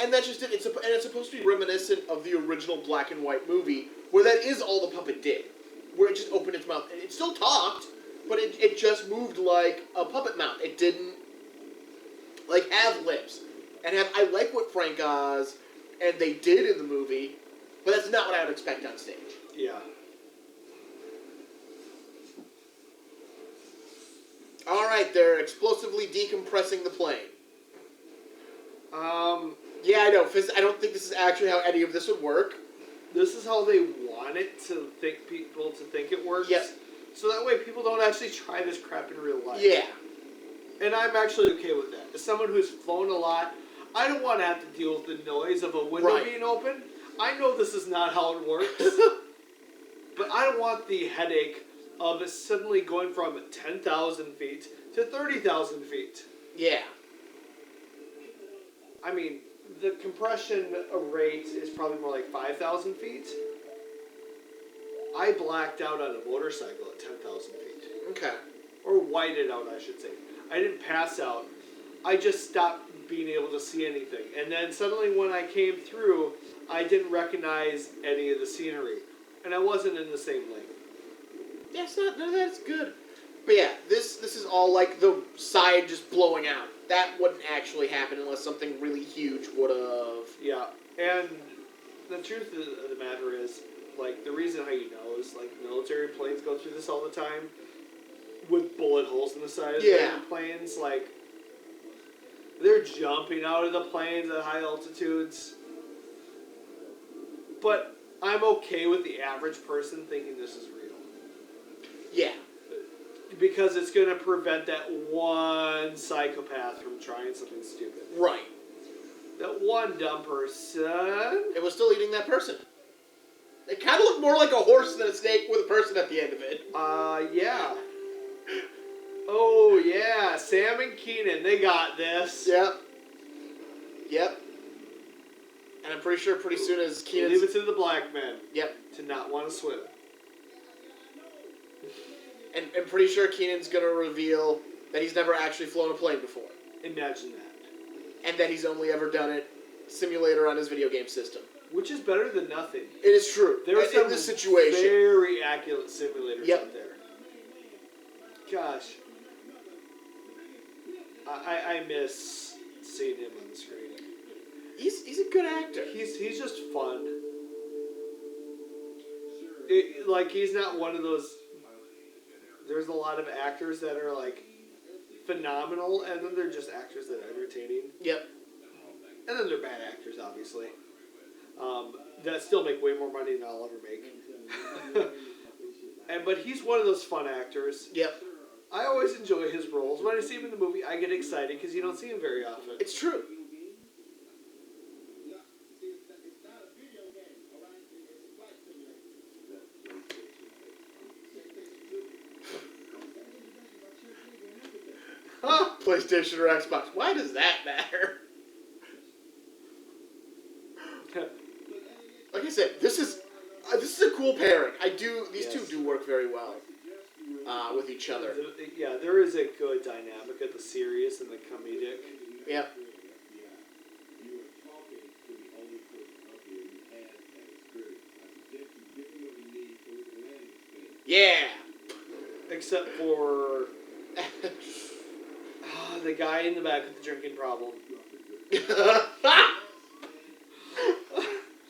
And that's just it. And it's supposed to be reminiscent of the original black and white movie, where that is all the puppet did. Where it just opened its mouth. And it still talked, but it just moved like a puppet mouth. It didn't, like, have lips. And I like what Frank Oz and they did in the movie, but that's not what I would expect on stage. Yeah. Alright, they're explosively decompressing the plane. Yeah, I know. I don't think this is actually how any of this would work. This is how they want it to people to think it works. Yep. So that way people don't actually try this crap in real life. Yeah. And I'm actually okay with that. As someone who's flown a lot, I don't want to have to deal with the noise of a window Right. being open. I know this is not how it works. But I don't want the headache of it suddenly going from 10,000 feet to 30,000 feet. Yeah. I mean, the compression rate is probably more like 5,000 feet. I blacked out on a motorcycle at 10,000 feet. Okay. Or whited out, I should say. I didn't pass out. I just stopped being able to see anything. And then suddenly when I came through, I didn't recognize any of the scenery. And I wasn't in the same lane. Yeah, that's good. But yeah, this is all like the side just blowing out. That wouldn't actually happen unless something really huge would have. Yeah. And the truth of the matter is, like, the reason how you know is, like, military planes go through this all the time with bullet holes in the side of Yeah. the planes. Like, they're jumping out of the planes at high altitudes. But I'm okay with the average person thinking this is real. Yeah. Because it's going to prevent that one psychopath from trying something stupid. Right. That one dumb person. It was still eating that person. It kind of looked more like a horse than a snake with a person at the end of it. Yeah. Oh, yeah. Sam and Keenan, they got this. Yep. Yep. And I'm pretty sure pretty soon as Keenan's... Leave it to the black men Yep. to not want to swim. And I'm pretty sure Keenan's going to reveal that he's never actually flown a plane before. Imagine that. And that he's only ever done it simulator on his video game system. Which is better than nothing. It is true. There are in some this situation. very accurate simulators Yep. out there. gosh, I miss seeing him on the screen. He's a good actor. He's just fun. Like, he's not one of those. There's a lot of actors that are like phenomenal, and then they're just actors that are entertaining. Yep. And then they're bad actors, obviously. That still make way more money than I'll ever make. But he's one of those fun actors. Yep. I always enjoy his roles. When I see him in the movie, I get excited because you don't see him very often. It's true. PlayStation or Xbox. Why does that matter? Like I said, this is a cool pairing. These two do work very well with each other. Yeah, there is a good dynamic of the serious and the comedic. Yep. You were talking to the only person up here who has that experience. I suggest you give him what he needs so he can land experience. Yeah. Except for the guy in the back with the drinking problem.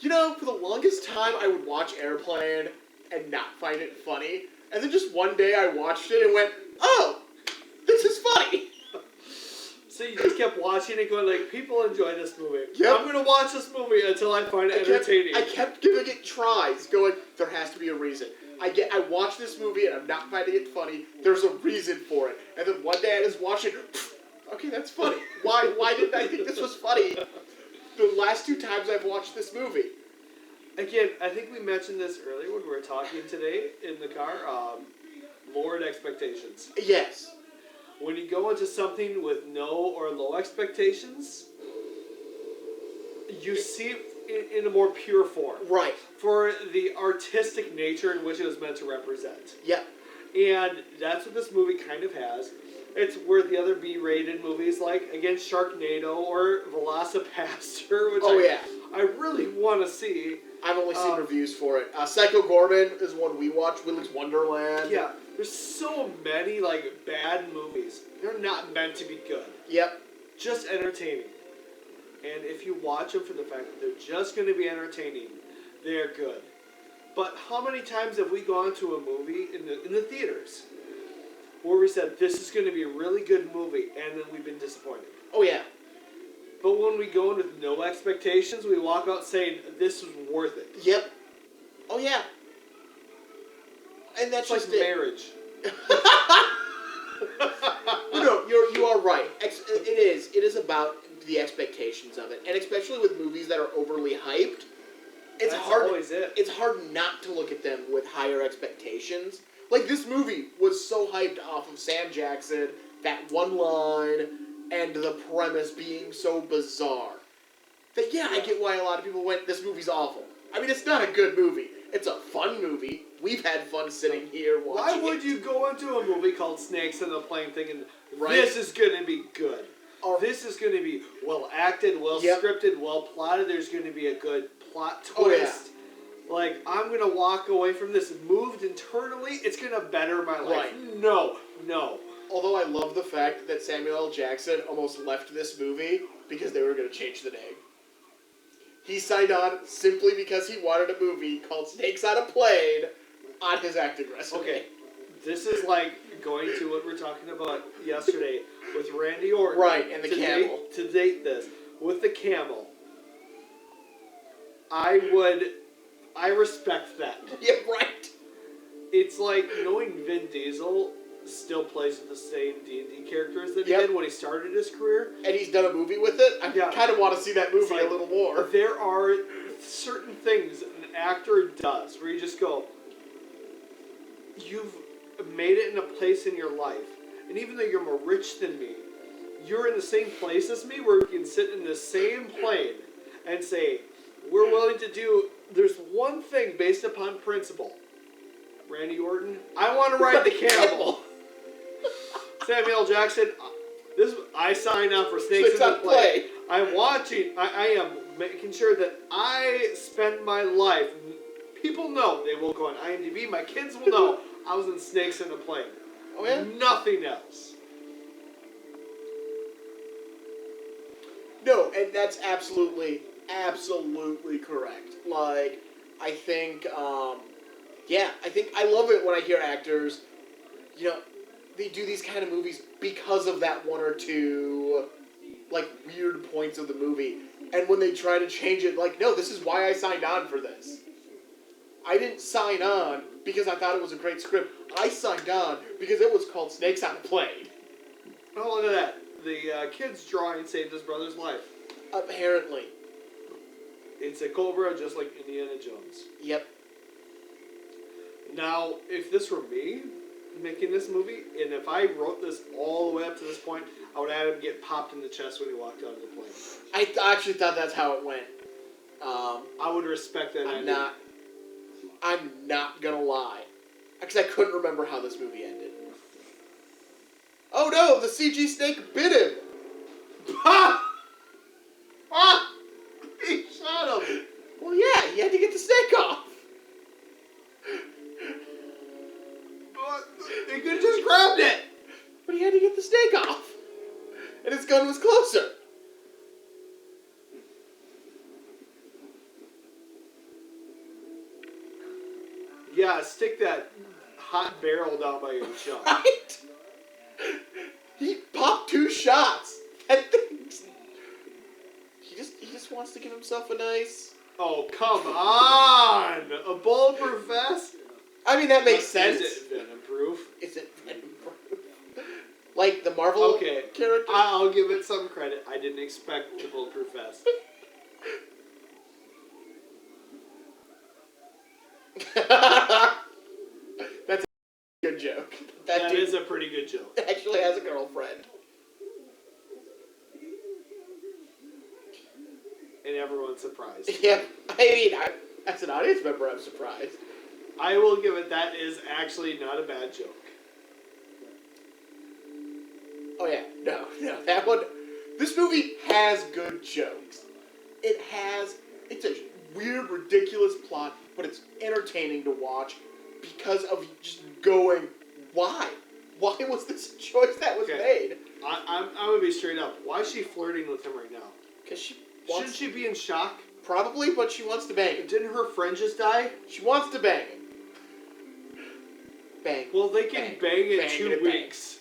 You know, for the longest time, I would watch Airplane and not find it funny. And then just one day I watched it and went, oh, this is funny. So you just kept watching it going like, people enjoy this movie. Yep. I'm going to watch this movie until I find it entertaining. I kept giving it tries, going, there has to be a reason. I watched this movie and I'm not finding it funny. There's a reason for it. And then one day I just watched it, okay, that's funny. Why didn't I think this was funny? The last two times I've watched this movie. Again, I think we mentioned this earlier when we were talking today in the car. Lowered expectations. Yes. When you go into something with no or low expectations, you see it in a more pure form. Right. For the artistic nature in which it was meant to represent. Yep. And that's what this movie kind of has. It's where the other B-rated movies, like, again, Sharknado or Velocipaster, which I really want to see. I've only seen reviews for it. Psycho Gorman is one we watched. Willy's Wonderland. Yeah, there's so many, like, bad movies. They're not meant to be good. Yep. Just entertaining. And if you watch them for the fact that they're just going to be entertaining, they're good. But how many times have we gone to a movie in the theaters where we said, this is going to be a really good movie, and then we've been disappointed? Oh, yeah. But when we go in with no expectations, we walk out saying, this was worth it. Yep. Oh, yeah. And that's It's just like it. marriage. No, you are right. It is about the expectations of it. And especially with movies that are overly hyped, it's That's hard. always it. It's hard not to look at them with higher expectations. Like, this movie was so hyped off of Sam Jackson, that one line, and the premise being so bizarre. That, I get why a lot of people went, this movie's awful. I mean, it's not a good movie. It's a fun movie. We've had fun sitting here watching Why would it. you go into a movie called Snakes in the Plane thinking, Right. this is going to be good? Or- This is going to be well acted, well Yep. scripted, well plotted. There's going to be a good plot twist. Oh, yeah. Like, I'm going to walk away from this moved internally. It's going to better my life. Right. No. Although I love the fact that Samuel L. Jackson almost left this movie because they were going to change the name. He signed on simply because he wanted a movie called Snakes on a Plane on his acting resume. Okay. This is like going to what we were talking about yesterday with Randy Orton. Right, and the camel. To date this. With the camel. I respect that. Yeah, right. It's like knowing Vin Diesel still plays with the same D&D characters that he Yep. did when he started his career. And he's done a movie with it. I Yeah. kind of want to see that movie It's like, a little more. There are certain things an actor does where you just go, you've made it in a place in your life. And even though you're more rich than me, you're in the same place as me where we can sit in the same plane and say, we're willing to do, there's one thing based upon principle. Randy Orton, I want to ride the camel. Samuel L. Jackson, I sign up for Snakes on a Plane. I'm watching, I am making sure that I spend my life, people know, they will go on IMDb, my kids will know, I was in Snakes on a Plane. Oh yeah. Nothing else. No, and that's absolutely correct. Like, I think, I love it when I hear actors, they do these kind of movies because of that one or two, like, weird points of the movie. And when they try to change it, like, no, this is why I signed on for this. I didn't sign on because I thought it was a great script. I signed on because it was called Snakes on a Plane. Oh, look at that. The kid's drawing saved his brother's life. Apparently. It's a cobra just like Indiana Jones. Yep. Now, if this were me making this movie, and if I wrote this all the way up to this point, I would have him get popped in the chest when he walked out of the plane. I actually thought that's how it went. I would respect that. I'm not gonna lie. Because I couldn't remember how this movie ended. Oh no, the CG snake bit him! Ha! Ah! He shot him! Well, yeah, he had to get the snake off. He could have just grabbed it! But he had to get the snake off. And his gun was closer. Yeah, stick that hot barrel down by your junk. Right? He popped 2 shots. That thing's... He just wants to give himself a nice... Oh, come on! A bulletproof vest? I mean, that makes sense. Is it venom-proof? Is it venom-proof? Like the Marvel character? I'll give it some credit. I didn't expect the bulletproof vest. That's a good joke. That dude is a pretty good joke. actually has a girlfriend. And everyone's surprised. Yeah, I mean, as an audience member, I'm surprised. I will give it that is actually not a bad joke. Oh yeah, no, that one. This movie has good jokes. It's a weird, ridiculous plot, but it's entertaining to watch because of just going, why? Why was this a choice that was made? I'm gonna be straight up. Why is she flirting with him right now? Because she Shouldn't she be in shock? Probably, but she wants to bang him. Didn't her friend just die? She wants to bang him. Bang. Well, they can bang in 2 weeks.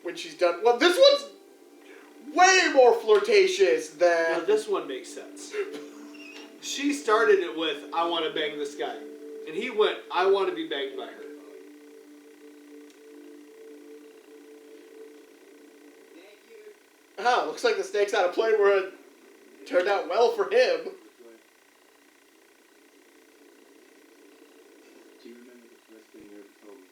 When she's done. Well, this one's way more flirtatious than. Now, this one makes sense. She started it with, I want to bang this guy. And he went, I want to be banged by her. Oh, looks like the snake's on a plane where it turned out well for him. Do you remember the first thing you ever told me?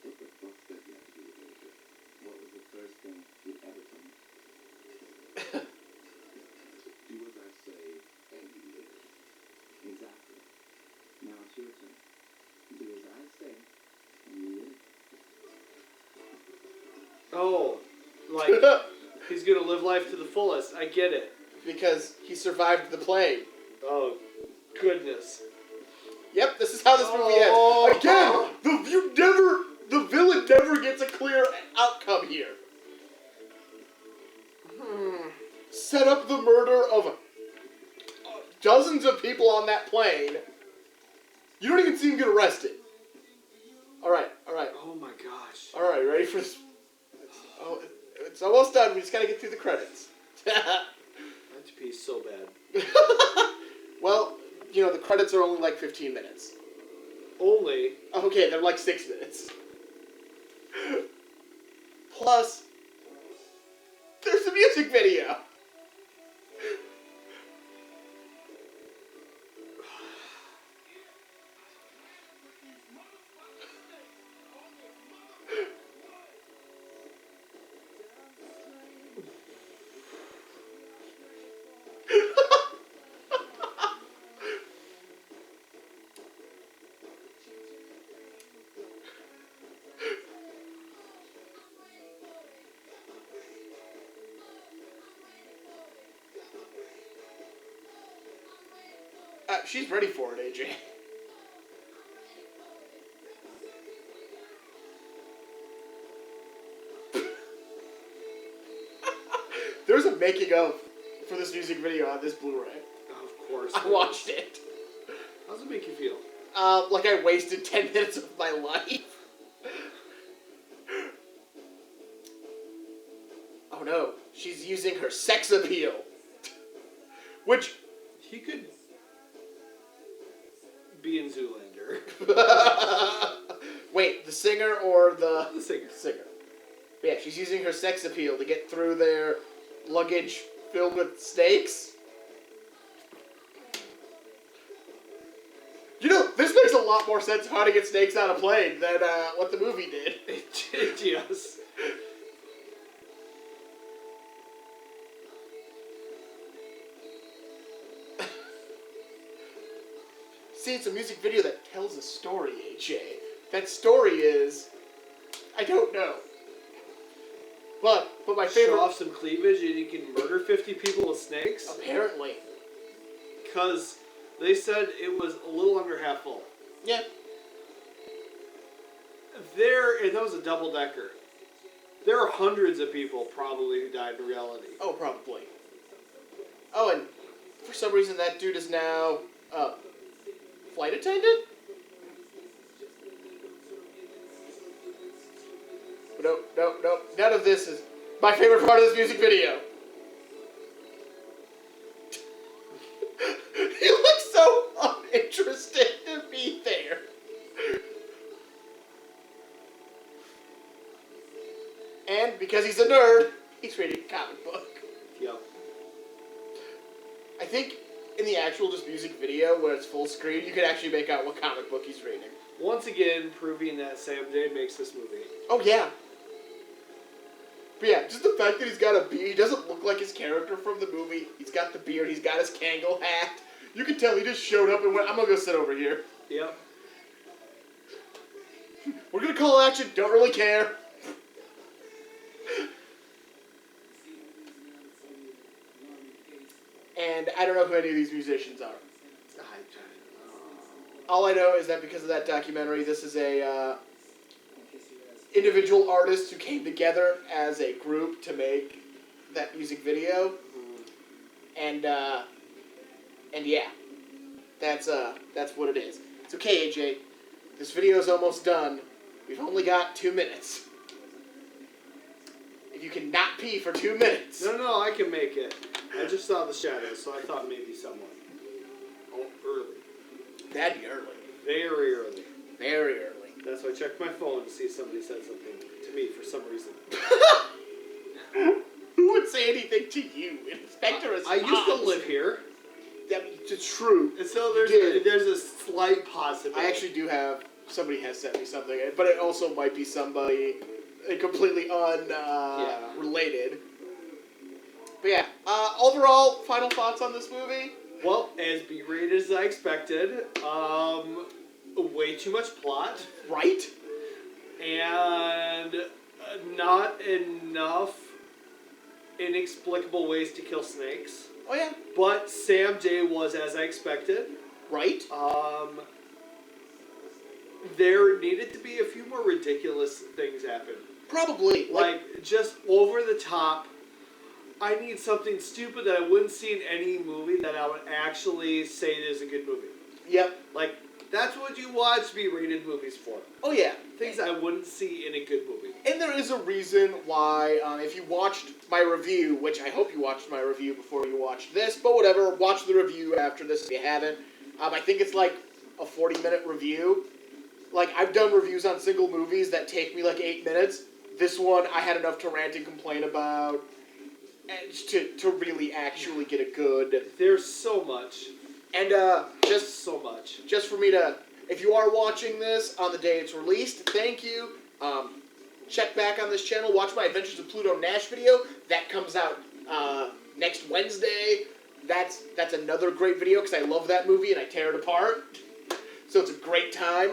What the fuck does that have to do with anything? What was the first thing you ever told me? Do as I say and you live. Exactly. Now it's your turn. Do as I say and you live. Oh, like, he's going to live life to the fullest. I get it. Because he survived the plane. Oh, goodness. Yep, this is how this movie ends. Again, the villain never gets a clear outcome here. Set up the murder of dozens of people on that plane. You don't even see him get arrested. Alright. Oh my gosh. Alright, ready for this? Oh, it's almost done. We just gotta get through the credits. I have to pee so bad. Well, the credits are only like 15 minutes. Only? Okay, they're like 6 minutes. Plus, there's a music video. She's ready for it, AJ. making of for this music video on this Blu-ray. Of course. I watched it. How does it make you feel? Like I wasted 10 minutes of my life. Oh no, she's using her sex appeal. Which, He could be in Zoolander. wait, the singer or the The singer. singer? Yeah, she's using her sex appeal to get through their luggage filled with snakes. You know, this makes a lot more sense of how to get snakes on a plane than what the movie did. Yes. See, it's a music video that tells a story, AJ. That story is... I don't know. But my favorite... Show off some cleavage and you can murder 50 people with snakes? Apparently. Because they said it was a little under half full. Yeah. And that was a double-decker. There are hundreds of people probably who died in reality. Oh, probably. Oh, and for some reason that dude is now... flight attendant? No. None of this is my favorite part of this music video. He looks so uninterested to be there. And because he's a nerd, he's reading a comic book. Yep. I think in the actual just music video where it's full screen, you can actually make out what comic book he's reading. Once again, proving that Sam J makes this movie. Oh, yeah. But yeah, just the fact that he's got a beard, he doesn't look like his character from the movie. He's got the beard, he's got his Kangol hat. You can tell he just showed up and went, I'm gonna go sit over here. Yep. We're gonna call action, don't really care. And I don't know who any of these musicians are. All I know is that because of that documentary, this is a individual artists who came together as a group to make that music video. And yeah, that's what it is. It's okay, AJ. This video is almost done. We've only got 2 minutes. If you can not pee for 2 minutes. No, I can make it. I just saw the shadows, so I thought maybe someone. Oh, early. That'd be early. Very early. Very early. That's why I checked my phone to see if somebody said something to me for some reason. Who would say anything to you? Inspector is I used to live here, I mean, it's true. and so You did. there's a slight possibility. I actually do have, somebody has sent me something, but it also might be somebody completely unrelated. But yeah, overall, final thoughts on this movie? Well, as B-rated as I expected, way too much plot, Right? and not enough inexplicable ways to kill snakes. Oh yeah, But Sam J was as I expected. right? There needed to be a few more ridiculous things happen. Probably. Like, just over the top. I need something stupid that I wouldn't see in any movie that I would actually say is a good movie. Yep. Like, that's what you watch B-rated movies for. Oh yeah. Things I wouldn't see in a good movie. And there is a reason why, if you watched my review, which I hope you watched my review before you watched this, but whatever, watch the review after this if you haven't. I think it's like a 40-minute review. Like, I've done reviews on single movies that take me like 8 minutes. This one, I had enough to rant and complain about to really actually get a good... There's so much. And Just so much. just for me to, if you are watching this on the day it's released, thank you. Check back on this channel, watch my Adventures of Pluto Nash video. That comes out next Wednesday. That's another great video because I love that movie and I tear it apart. So it's a great time.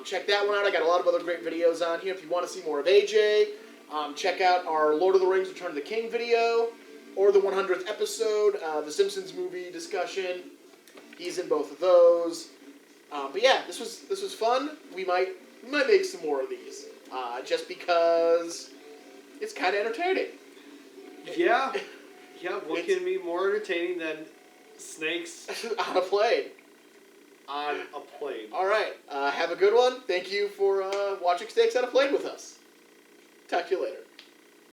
Check that one out. I got a lot of other great videos on here. If you want to see more of AJ, check out our Lord of the Rings Return of the King video or the 100th episode, the Simpsons movie discussion. He's in both of those. But yeah, this was fun. We might make some more of these, just because it's kind of entertaining. Yeah. Yeah, what can be more entertaining than snakes On a plane. on a plane? All right. Have a good one. Thank you for watching Snakes on a Plane with us. Talk to you later.